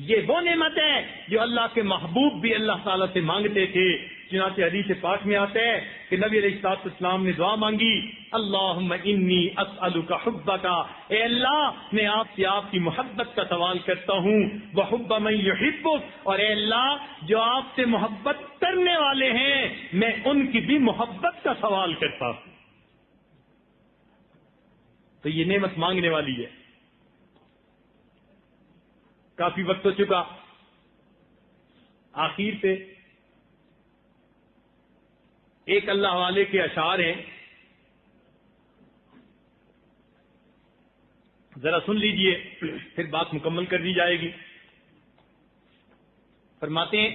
یہ وہ نعمت ہے جو اللہ کے محبوب بھی اللہ تعالیٰ سے مانگتے تھے۔ چنانچہ حدیث پاک میں آتا ہے کہ نبی علیہ الصلوۃ والسلام نے دعا مانگی، اللہم انی اسألک حبک، اے اللہ میں آپ سے آپ کی محبت کا سوال کرتا ہوں، وحب من یحبک، اور اے اللہ جو آپ سے محبت کرنے والے ہیں میں ان کی بھی محبت کا سوال کرتا ہوں۔ تو یہ نعمت مانگنے والی ہے۔ کافی وقت ہو چکا، آخر پہ ایک اللہ والے کے اشعار ہیں، ذرا سن لیجئے، پھر بات مکمل کر دی جائے گی۔ فرماتے ہیں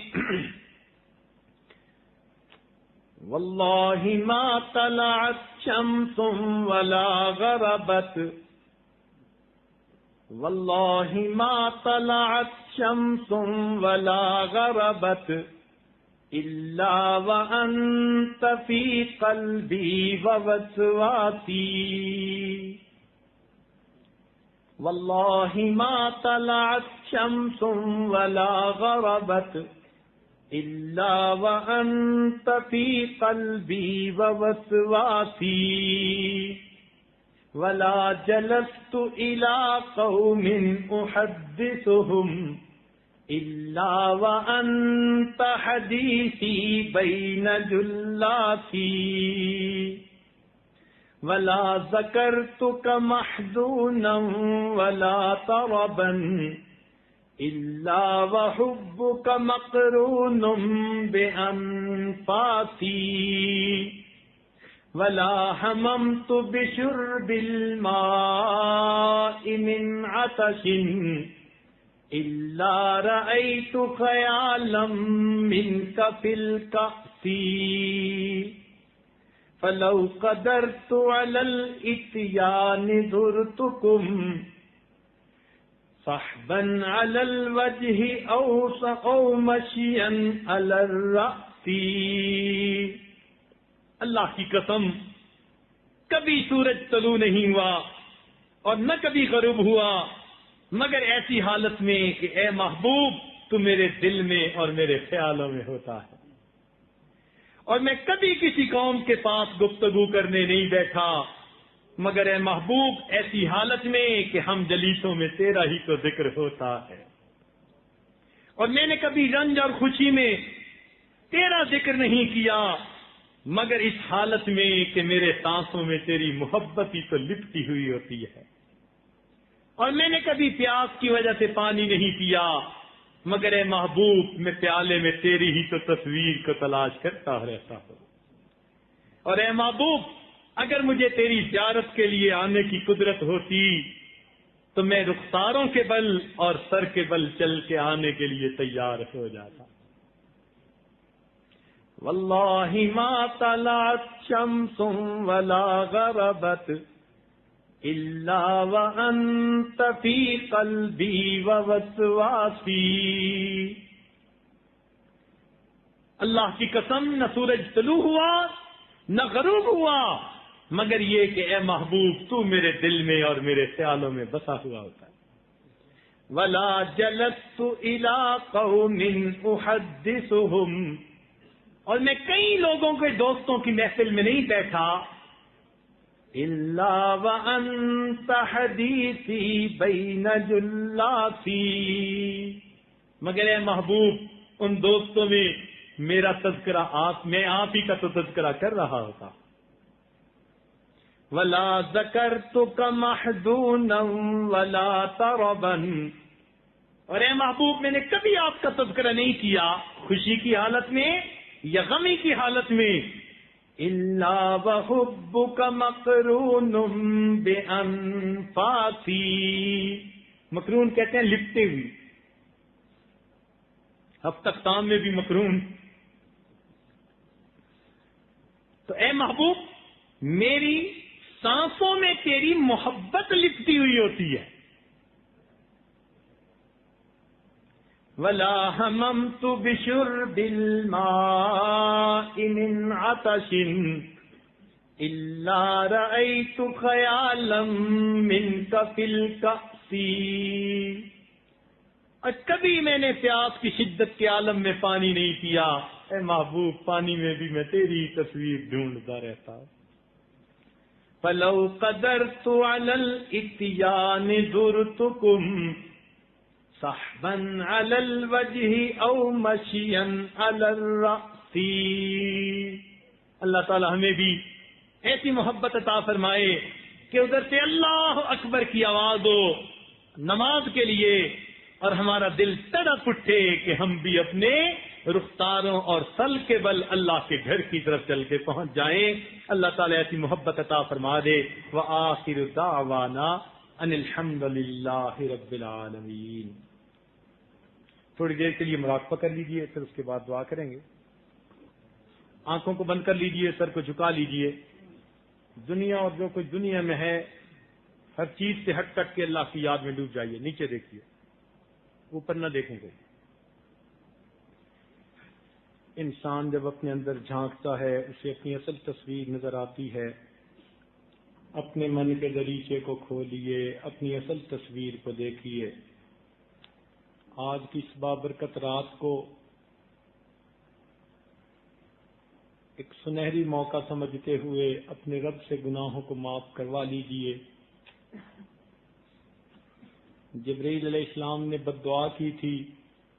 واللہ ما طلعت شمس ولا غربت، واللہ ما طلعت شمس ولا غربت الا وانت فی قلبی ووسواسی، واللہ ما طلعت شمس ولا غربت الا وانت فی قلبی ووسواسی، ولا جلست الى قوم احدثهم الا وانت حدیثی بین جلاتي، ولا ذکرتک محزونا ولا طربا الا وحبک مقرون بانفاسی، ولا هممت بشرب الماء من عطش إلا رأيت خيالا منك في الكأس فلو قدرت على الإتيان زرتكم صحبا على الوجه أو مشيا على الرأس. اللہ کی قسم کبھی سورج طلوع نہیں ہوا اور نہ کبھی غروب ہوا مگر ایسی حالت میں کہ اے محبوب تو میرے دل میں اور میرے خیالوں میں ہوتا ہے. اور میں کبھی کسی قوم کے پاس گفتگو کرنے نہیں بیٹھا مگر اے محبوب ایسی حالت میں کہ ہم جلیسوں میں تیرا ہی تو ذکر ہوتا ہے. اور میں نے کبھی رنج اور خوشی میں تیرا ذکر نہیں کیا مگر اس حالت میں کہ میرے سانسوں میں تیری محبت ہی تو لپٹی ہوئی ہوتی ہے. اور میں نے کبھی پیاس کی وجہ سے پانی نہیں پیا مگر اے محبوب میں پیالے میں تیری ہی تو تصویر کو تلاش کرتا رہتا ہوں. اور اے محبوب اگر مجھے تیری زیارت کے لیے آنے کی قدرت ہوتی تو میں رخساروں کے بل اور سر کے بل چل کے آنے کے لیے تیار ہو جاتا. واللہ ما طلعت شمس ولا غربت الا وانت فی قلبی ووسواسی. اللہ کی قسم نہ سورج طلوع ہوا نہ غروب ہوا مگر یہ کہ اے محبوب تو میرے دل میں اور میرے خیالوں میں بسا ہوا ہوتا ہے. ولا جلست الى قوم احدثهم اور میں کئی لوگوں کے دوستوں کی محفل میں نہیں بیٹھا الا وانت حدیثی بین جلاسی مگر اے محبوب ان دوستوں میں میرا تذکرہ میں آپ ہی کا تو تذکرہ کر رہا ہوتا. ولا ذکرتک محزونا ولا طربا اور اے محبوب میں نے کبھی آپ کا تذکرہ نہیں کیا خوشی کی حالت میں یا غمی کی حالت میں. الا وحبک مقرون بانفاسی مقرون کہتے ہیں لپٹے ہوئی. ہفتختام میں بھی مقرون. تو اے محبوب میری سانسوں میں تیری محبت لپٹی ہوئی ہوتی ہے. ولا هممت بشرب الماء من عطش الا رأيت خيالا منك في الكأس اور کبھی میں نے پیاس کی شدت کے عالم میں پانی نہیں پیا اے محبوب پانی میں بھی میں تیری تصویر ڈھونڈتا رہتا. فلو قدرت على الاتيان زرتكم صحبا على الوجه او مشيا على الرأس. اللہ تعالی ہمیں بھی ایسی محبت عطا فرمائے کہ ادھر سے اللہ اکبر کی آواز ہو نماز کے لیے اور ہمارا دل تڑپ اٹھے کہ ہم بھی اپنے رخساروں اور سل کے بل اللہ کے گھر کی طرف چل کے پہنچ جائیں. اللہ تعالیٰ ایسی محبت عطا فرما دے. وآخر دعوانا ان الحمد للہ رب العالمین. تھوڑی دیر کے لیے مراقبہ کر لیجئے پھر اس کے بعد دعا کریں گے. آنکھوں کو بند کر لیجئے سر کو جھکا لیجئے. دنیا اور جو کچھ دنیا میں ہے ہر چیز سے ہٹ کٹ کے اللہ کی یاد میں ڈوب جائیے. نیچے دیکھیے اوپر نہ دیکھیں گے. انسان جب اپنے اندر جھانکتا ہے اسے اپنی اصل تصویر نظر آتی ہے. اپنے من کے دریچے کو کھولیے اپنی اصل تصویر کو دیکھیے. آج کی اس بابرکت رات کو ایک سنہری موقع سمجھتے ہوئے اپنے رب سے گناہوں کو معاف کروا لیجئے. جبرائیل علیہ السلام نے بد دعا کی تھی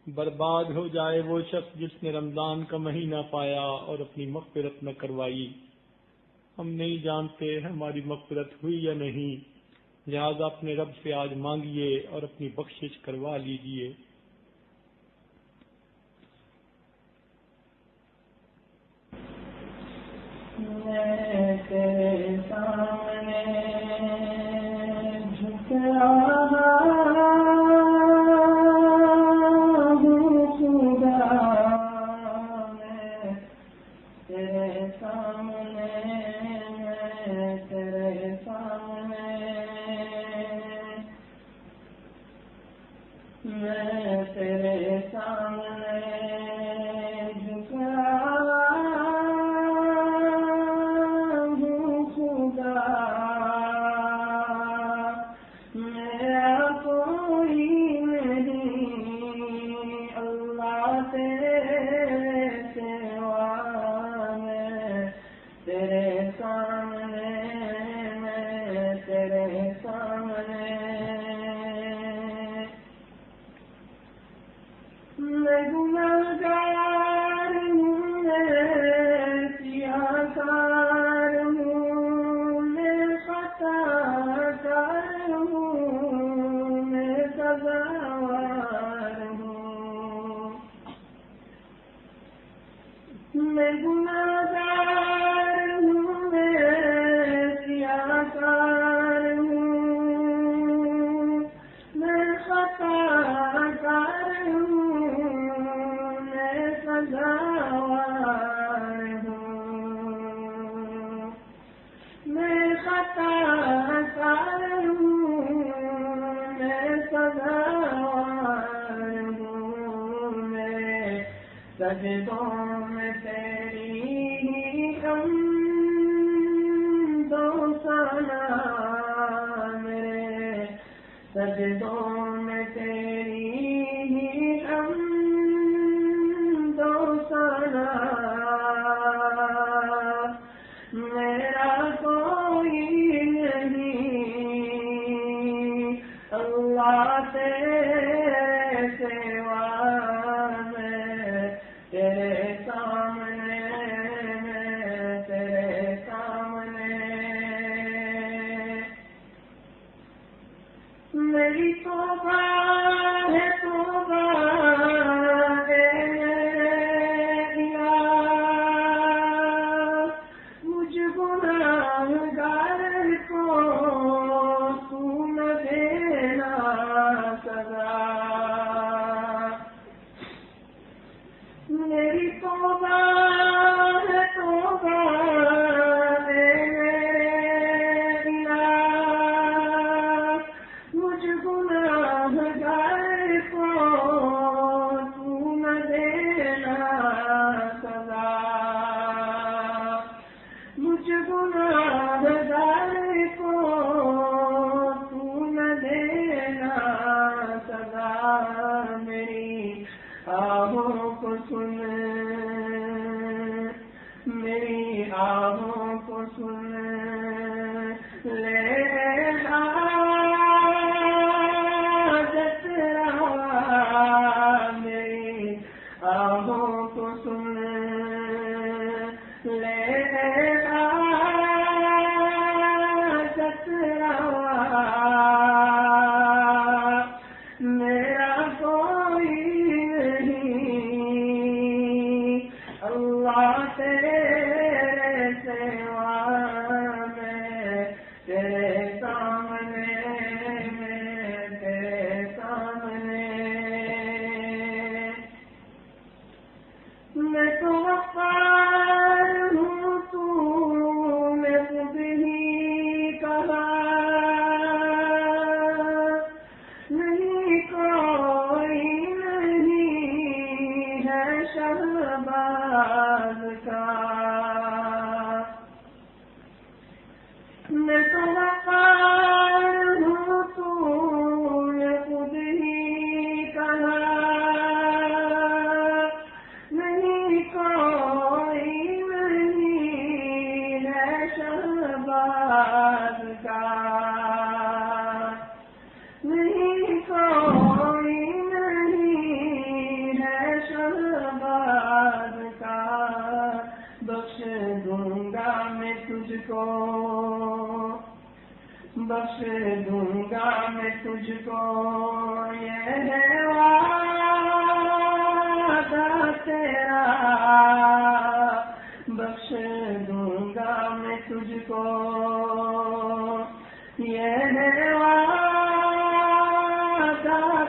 برباد ہو جائے وہ شخص جس نے رمضان کا مہینہ پایا اور اپنی مغفرت نہ کروائی. ہم نہیں جانتے ہماری مغفرت ہوئی یا نہیں لہذا اپنے رب سے آج مانگیے اور اپنی بخشش کروا لیجئے.
تیرے سامنے جھکا سجدوں میں تیری ہی حمد و ثنا، میرا کوئی نہیں اللہ تیرے سوا، میں تیرے سامنے، میں تیرے سامنے، میری توبہ ہے توبہ اے الہ، مجھ گناہگار کو تو نہ دینا سزا، میری توبہ ہے توبہ اے الہ، مجھ گناہگار کو تو نہ دینا سزا، مجھ گناہگار کو تو نہ دینا سزا، میری آہوں کو سن، میری آہوں کو سن، لے حاجت روا، میری آہوں کو سن، لے حاجت روا، میرا کوئی نہیں اللہ تیرے سوا، میں تیرے سامنے، میں تیرے سامنے، میں تو غفار ہوں تو نے خود ہی کہا، نہیں کوئی نہیں ہے شہباز کا، میں تو غفار ہوں تو نے خود ہی کہا، نہیں کوئی نہیں ہے شہباز کا، نہیں کوئی نہیں ہے شہباز کا، بخش دوں گا میں تجھ کو، بخش دوں گا میں تجھ کو، یہ ہے وعدہ تیرا، بخش دوں گا میں تجھ کو، یہ ہے وعدہ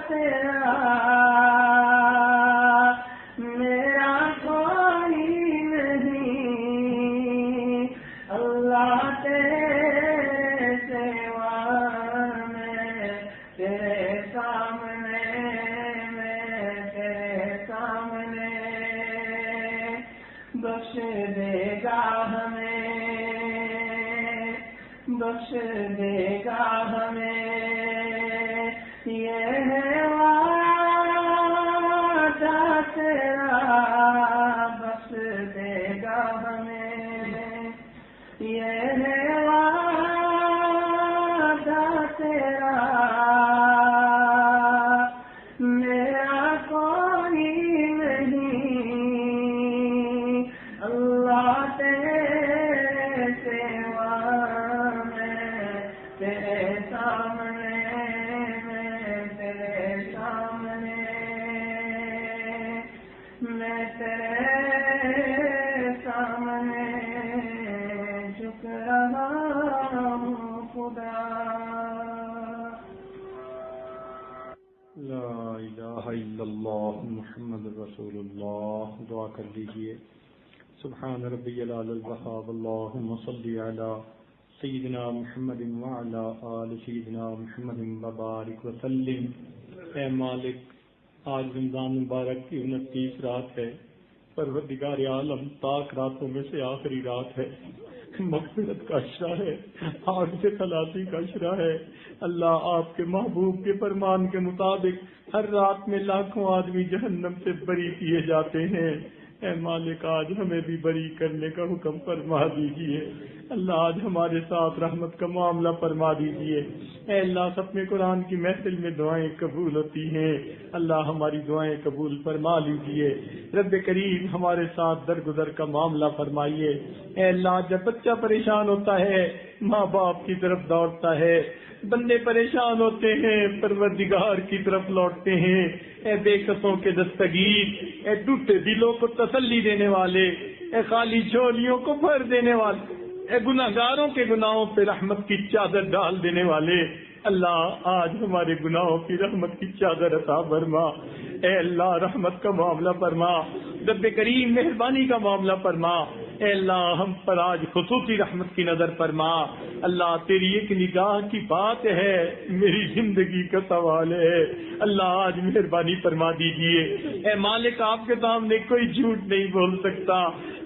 تیرا، میرا کوئی نہیں اللہ تیرے سوا، میں تیرے سامنے، میں تیرے سامنے، بخش دے گا ہمیں، بخش دے گا ہمیں، یہ ہے وعدہ تیرا، بخش دے گا ہمیں، یہ ہے وعدہ تیرا، میرا کوئی نہیں اللہ تیرے سوا، میں تیرے سامنے، میں تیرے سامنے، میں تیرے سامنے جھک رہا ہوں خدا۔
لا الہ الا اللہ محمد رسول اللہ۔ دعا کر لیجئے۔ سبحان ربی العلی الوہاب، اللہم صلی علی سیدنا محمد وعلی آل سیدنا محمد وبارک وسلم۔ اے مالک، آج رمضان مبارک کی 29 رات ہے، پروردگار عالم پاک راتوں میں سے آخری رات ہے۔ مغفرت کا اشرا ہے، آگ سے خلاصی کا اشرا ہے۔ اللہ آپ کے محبوب کے فرمان کے مطابق ہر رات میں لاکھوں آدمی جہنم سے بری کیے جاتے ہیں۔ اے مالک آج ہمیں بھی بری کرنے کا حکم فرما دیجیے۔ اللہ آج ہمارے ساتھ رحمت کا معاملہ فرما دیجیے۔ اے اللہ ختم قرآن کی محفل میں دعائیں قبول ہوتی ہیں، اللہ ہماری دعائیں قبول فرما لیجیے۔ رب کریم ہمارے ساتھ درگزر کا معاملہ فرمائیے۔ اے اللہ جب بچہ پریشان ہوتا ہے ماں باپ کی طرف دوڑتا ہے، بندے پریشان ہوتے ہیں پروردگار کی طرف لوٹتے ہیں۔ اے بے کسوں کے دستگیر، اے ٹوٹے دلوں کو تسلی دینے والے، اے خالی جھولیوں کو بھر دینے والے، اے گناہگاروں کے گناہوں پہ رحمت کی چادر ڈال دینے والے، اللہ آج ہمارے گناہوں کی رحمت کی چادر عطا فرما۔ اے اللہ رحمت کا معاملہ فرما، رب کریم مہربانی کا معاملہ فرما۔ اے اللہ ہم پر آج خصوصی رحمت کی نظر فرما۔ اللہ تیری ایک نگاہ کی بات ہے، میری زندگی کا سوال ہے، اللہ آج مہربانی فرما دیجیے۔ اے مالک آپ کے سامنے کوئی جھوٹ نہیں بول سکتا،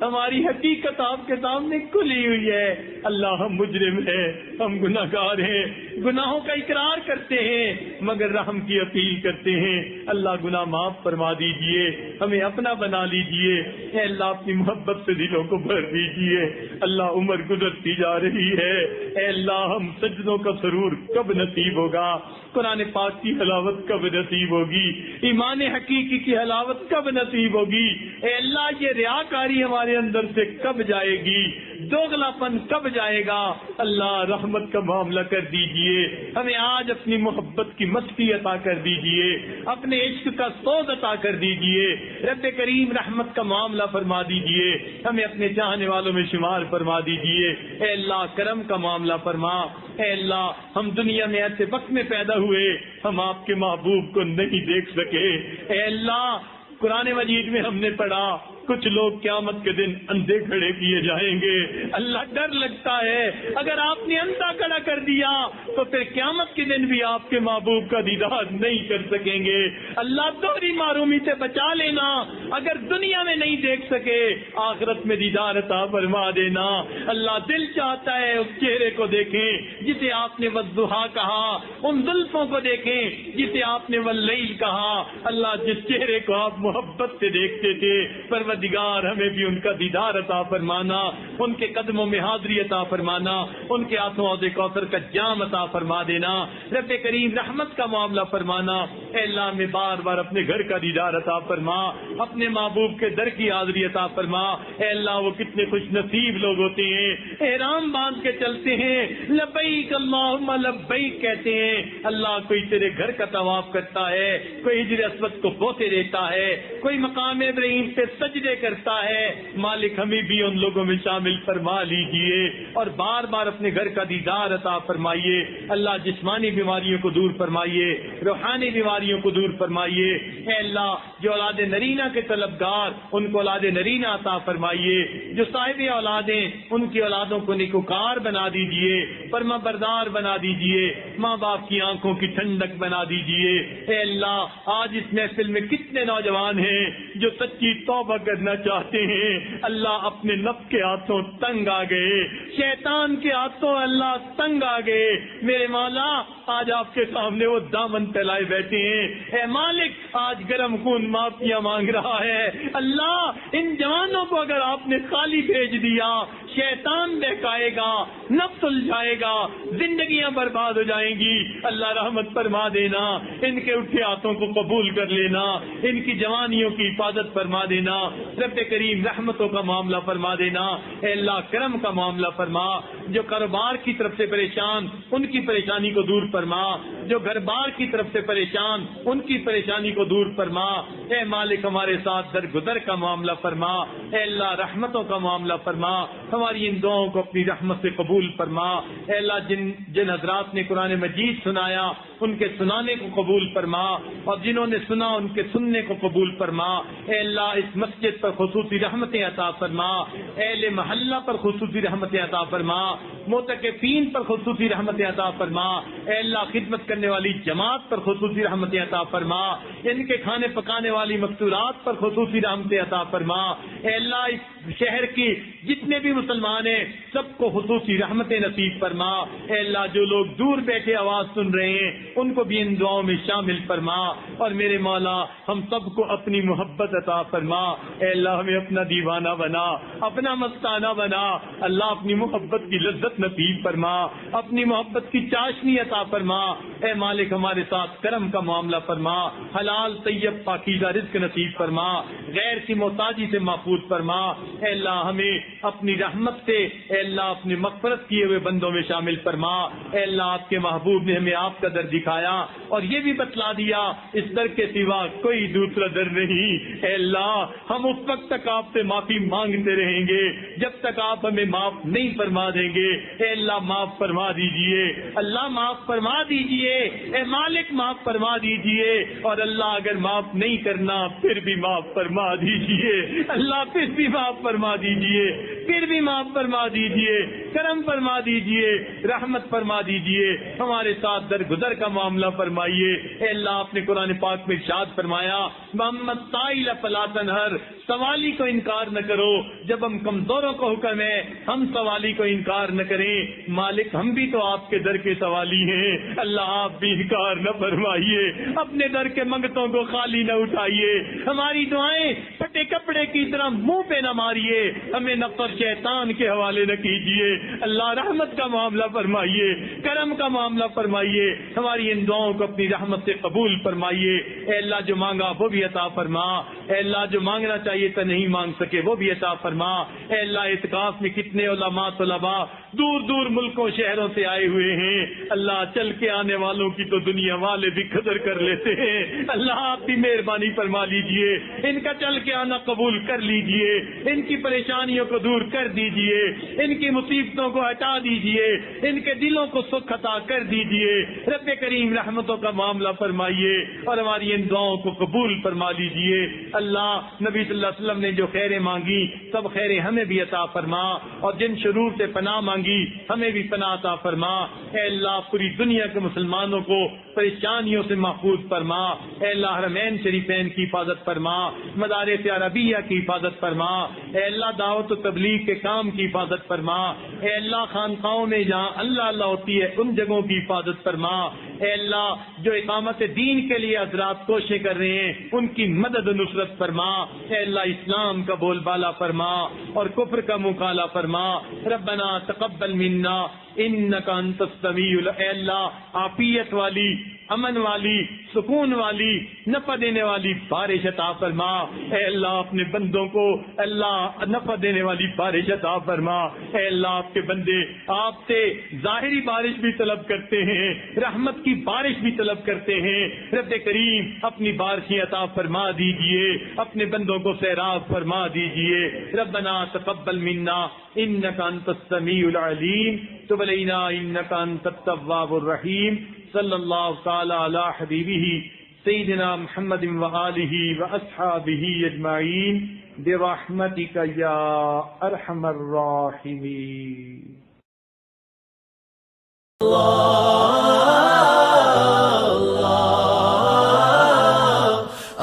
ہماری حقیقت آپ کے سامنے کھلی ہوئی ہے۔ اللہ ہم مجرم ہیں، ہم گناہگار ہیں، گناہوں کا اقرار کرتے ہیں مگر رحم کی اپیل کرتے ہیں۔ اللہ گناہ معاف فرما دیجیے، ہمیں اپنا بنا لیجیے۔ اے اللہ اپنی محبت سے دلوں کو بھر دیجیے۔ اللہ عمر گزرتی جا رہی ہے، اے اللہ ہم سجدوں کا سرور کب نصیب ہوگا، قرآن پاک کی حلاوت کب نصیب ہوگی، ایمان حقیقی کی حلاوت کب نصیب ہوگی۔ اے اللہ یہ ریاکاری ہمارے اندر سے کب جائے گی، دوغلاپن کب جائے گا۔ اللہ رحمت کا معاملہ کر دیجئے، ہمیں آج اپنی محبت کی مستی عطا کر دیجئے، اپنے عشق کا سوز عطا کر دیجئے۔ رب کریم رحمت کا معاملہ فرما دیجئے، ہمیں اپنے چاہنے والوں میں شمار فرما دیجئے۔ اے اللہ کرم کا معاملہ فرما۔ اے اللہ ہم دنیا میں ایسے وقت میں پیدا ہوئے ہم آپ کے محبوب کو نہیں دیکھ سکے۔ اے اللہ قرآن مجید میں ہم نے پڑھا کچھ لوگ قیامت کے دن اندھے کھڑے کیے جائیں گے۔ اللہ ڈر لگتا ہے اگر آپ نے اندھا کھڑا کر دیا تو پھر قیامت کے دن بھی آپ کے محبوب کا دیدار نہیں کر سکیں گے۔ اللہ دوہری معرومی سے بچا لینا، اگر دنیا میں نہیں دیکھ سکے آخرت میں دیدار عطا فرما دینا۔ اللہ دل چاہتا ہے اس چہرے کو دیکھیں جسے آپ نے والضحیٰ کہا، ان زلفوں کو دیکھیں جسے آپ نے واللیل کہا۔ اللہ جس چہرے کو آپ محبت سے دیکھتے تھے پروردگار ہمیں بھی ان کا دیدار عطا فرمانا، ان کے قدموں میں حاضری عطا فرمانا، ان کے ہاتھوں حوض کوثر کا جام عطا فرما دینا۔ رب کریم رحمت کا معاملہ فرمانا۔ اے اللہ میں بار بار اپنے گھر کا دیدار عطا فرما، اپنے محبوب کے در کی حاضری عطا فرما۔ اے اللہ وہ کتنے خوش نصیب لوگ ہوتے ہیں، احرام باندھ کے چلتے ہیں، لبیک اللہم لبیک کہتے ہیں۔ اللہ کوئی تیرے گھر کا طواف کرتا ہے، کوئی حجر اسود کو بوسے دیتا ہے، کوئی مقام ابراہیم پہ سجدے کرتا ہے۔ مالک ہمیں بھی ان لوگوں میں شامل فرما لیجئے اور بار بار اپنے گھر کا دیدار عطا فرمائیے۔ اللہ جسمانی بیماریوں کو دور فرمائیے، روحانی بیماریوں کو دور فرمائیے۔ اے اللہ جو اولاد نرینہ کے طلبگار ان کو اولاد نرینہ عطا فرمائیے، جو صاحب اولادیں ان کی اولادوں کو نیکوکار بنا دیجئے، فرما بردار بنا دیجئے، ماں باپ کی آنکھوں کی ٹھنڈک بنا دیجئے۔ اے اللہ آج اس محفل میں کتنے نوجوان ہیں جو سچی توبہ کرنا چاہتے ہیں، اللہ اپنے نفس کے ہاتھوں تنگ آ گئے، شیطان کے ہاتھوں اللہ تنگ آ گئے۔ میرے مولا آج آپ کے سامنے وہ دامن پھیلائے بیٹھے ہیں۔ اے مالک آج گرم خون معافیاں مانگ رہا ہے۔ اللہ ان جوانوں کو اگر آپ نے خالی بھیج دیا شیطان بہکائے گا، نفس الجھائے گا، زندگیاں برباد ہو جائیں گی۔ اللہ رحمت فرما دینا، ان کے اٹھے ہاتھوں کو قبول کر لینا، ان کی جوانیوں کی حفاظت فرما دینا۔ رب کریم رحمتوں کا معاملہ فرما دینا۔ اے اللہ کرم کا معاملہ فرما، جو کاروبار کی طرف سے پریشان ان کی پریشانی کو دور فرما، جو گھر بار کی طرف سے پریشان ان کی پریشانی کو دور فرما۔ اے مالک ہمارے ساتھ درگزر کا معاملہ فرما۔ اے اللہ رحمتوں کا معاملہ فرما، ہماری ان دعاؤں کو اپنی رحمت سے قبول فرما۔ اے اللہ جن حضرات نے قرآن مجید سنایا ان کے سنانے کو قبول فرما، اور جنہوں نے سنا ان کے سننے کو قبول فرما۔ اے اللہ اس مسجد پر خصوصی رحمتیں عطا فرما، اہل محلہ پر خصوصی رحمتیں عطا فرما، معتکفین پر خصوصی رحمتیں عطا فرما۔ اے اللہ خدمت کرنے والی جماعت پر خصوصی رحمتیں عطا فرما، ان کے کھانے پکانے والی مقصورات پر خصوصی رحمتیں عطا فرما۔ اے اللہ اس شہر کی جتنے بھی مسلمان ہیں سب کو خصوصی رحمتیں نصیب فرما۔ اے اللہ جو لوگ دور بیٹھے آواز سن رہے ہیں ان کو بھی ان دعاؤں میں شامل فرما، اور میرے مولا ہم سب کو اپنی محبت عطا فرما۔ اے اللہ ہمیں اپنا دیوانہ بنا، اپنا مستانہ بنا، اللہ اپنی محبت کی لذت نصیب فرما، اپنی محبت کی چاشنی عطا فرما۔ اے مالک ہمارے ساتھ کرم کا معاملہ فرما، حلال طیب پاکیزہ رزق نصیب فرما، غیر کی محتاجی سے محفوظ فرما۔ اے اللہ ہمیں اپنی رحمت سے اے اللہ اپنی مغفرت کیے ہوئے بندوں میں شامل فرما۔ اے اللہ آپ کے محبوب نے ہمیں آپ کا در دکھایا اور یہ بھی بتلا دیا اس در کے سوا کوئی دوسرا در نہیں۔ اے اللہ ہم اس وقت تک آپ سے معافی مانگتے رہیں گے جب تک آپ ہمیں معاف نہیں فرما دیں گے۔ اے اللہ معاف فرما دیجئے، اللہ معاف فرما دیجئے، اے مالک معاف فرما دیجئے، اور اللہ اگر معاف نہیں کرنا پھر بھی معاف فرما دیجئے، اللہ پھر بھی معاف فرما دیجئے، پھر بھی معاف فرما دیجئے، کرم فرما دیجئے، رحمت فرما دیجئے، ہمارے ساتھ درگزر کا معاملہ فرمائیے۔ اے اللہ آپ نے قرآن پاک میں ارشاد فرمایا محمد سائل فلا تنہر، سوالی کو انکار نہ کرو۔ جب ہم کمزوروں کو حکم ہے ہم سوالی کو انکار نہ کریں، مالک ہم بھی تو آپ کے در کے سوالی ہیں، اللہ آپ بھی انکار نہ فرمائیے، اپنے در کے منگتوں کو خالی نہ اٹھائیے، ہماری دعائیں پھٹے کپڑے کی طرح منہ پہ نہ ماریے، ہمیں نفس اور شیطان کے حوالے نہ کیجیے۔ اللہ رحمت کا معاملہ فرمائیے، کرم کا معاملہ فرمائیے، ہماری ان دعاؤں کو اپنی رحمت سے قبول فرمائیے۔ اے اللہ جو مانگا وہ بھی عطا فرما، اے اللہ جو مانگنا چاہیے تو نہیں مانگ سکے وہ بھی عطا فرما۔ اے اللہ اعتکاف میں کتنے علماء طلباء دور دور ملکوں شہروں سے آئے ہوئے ہیں، اللہ چل کے آنے والوں کی تو دنیا والے بھی قدر کر لیتے ہیں، اللہ آپ بھی مہربانی فرما لیجئے، ان کا چل کے آنا قبول کر لیجئے، ان کی پریشانیوں کو دور کر دیجئے، ان کی مصیبتوں کو ہٹا دیجئے، ان کے دلوں کو سکھ عطا کر دیجئے۔ رب کریم رحمتوں کا معاملہ فرمائیے اور ہماری ان دعاؤں کو قبول فرما لیجئے۔ اللہ نبی صلی اللہ علیہ وسلم نے جو خیریں مانگی سب خیریں ہمیں بھی عطا فرما، اور جن شرور سے پناہ مانگی ہمیں بھی پناہ عطا فرما۔ اے اللہ پوری دنیا کے مسلمانوں کو پریشانیوں سے محفوظ فرما۔ اے اللہ حرمین شریفین کی حفاظت فرما، مدارس عربیہ کی حفاظت فرما۔ اے اللہ دعوت و تبلیغ کے کام کی حفاظت فرما۔ اے اللہ خانقاہوں میں جہاں اللہ اللہ ہوتی ہے ان جگہوں کی حفاظت فرما۔ اے اللہ جو اقامت دین کے لیے حضرات کوششیں کر رہے ہیں ان کی مدد و نصرت فرما۔ اے اللہ اسلام کا بول بالا فرما اور کفر کا مقابلہ فرما۔ ربنا تقبل منا انک انت السمیع العلیم۔ اے اللہ عافیت والی، امن والی، سکون والی، نفع دینے والی بارش عطا فرما۔ اے اللہ اپنے بندوں کو اللہ نفع دینے والی بارش عطا فرما۔ اے اللہ آپ کے بندے آپ سے ظاہری بارش بھی طلب کرتے ہیں، رحمت کی بارش بھی طلب کرتے ہیں، رب کریم اپنی بارشیں عطا فرما دیجئے، اپنے بندوں کو سیراب فرما دیجئے۔ ربنا تقبل منا انک انت السمیع العلیم، تب علینا انک انت التواب الرحیم۔ صلی اللہ تعالی علی حبیبہ سیدنا محمد وآلہ واصحابہ اجمعین برحمتک یا ارحم الراحمین۔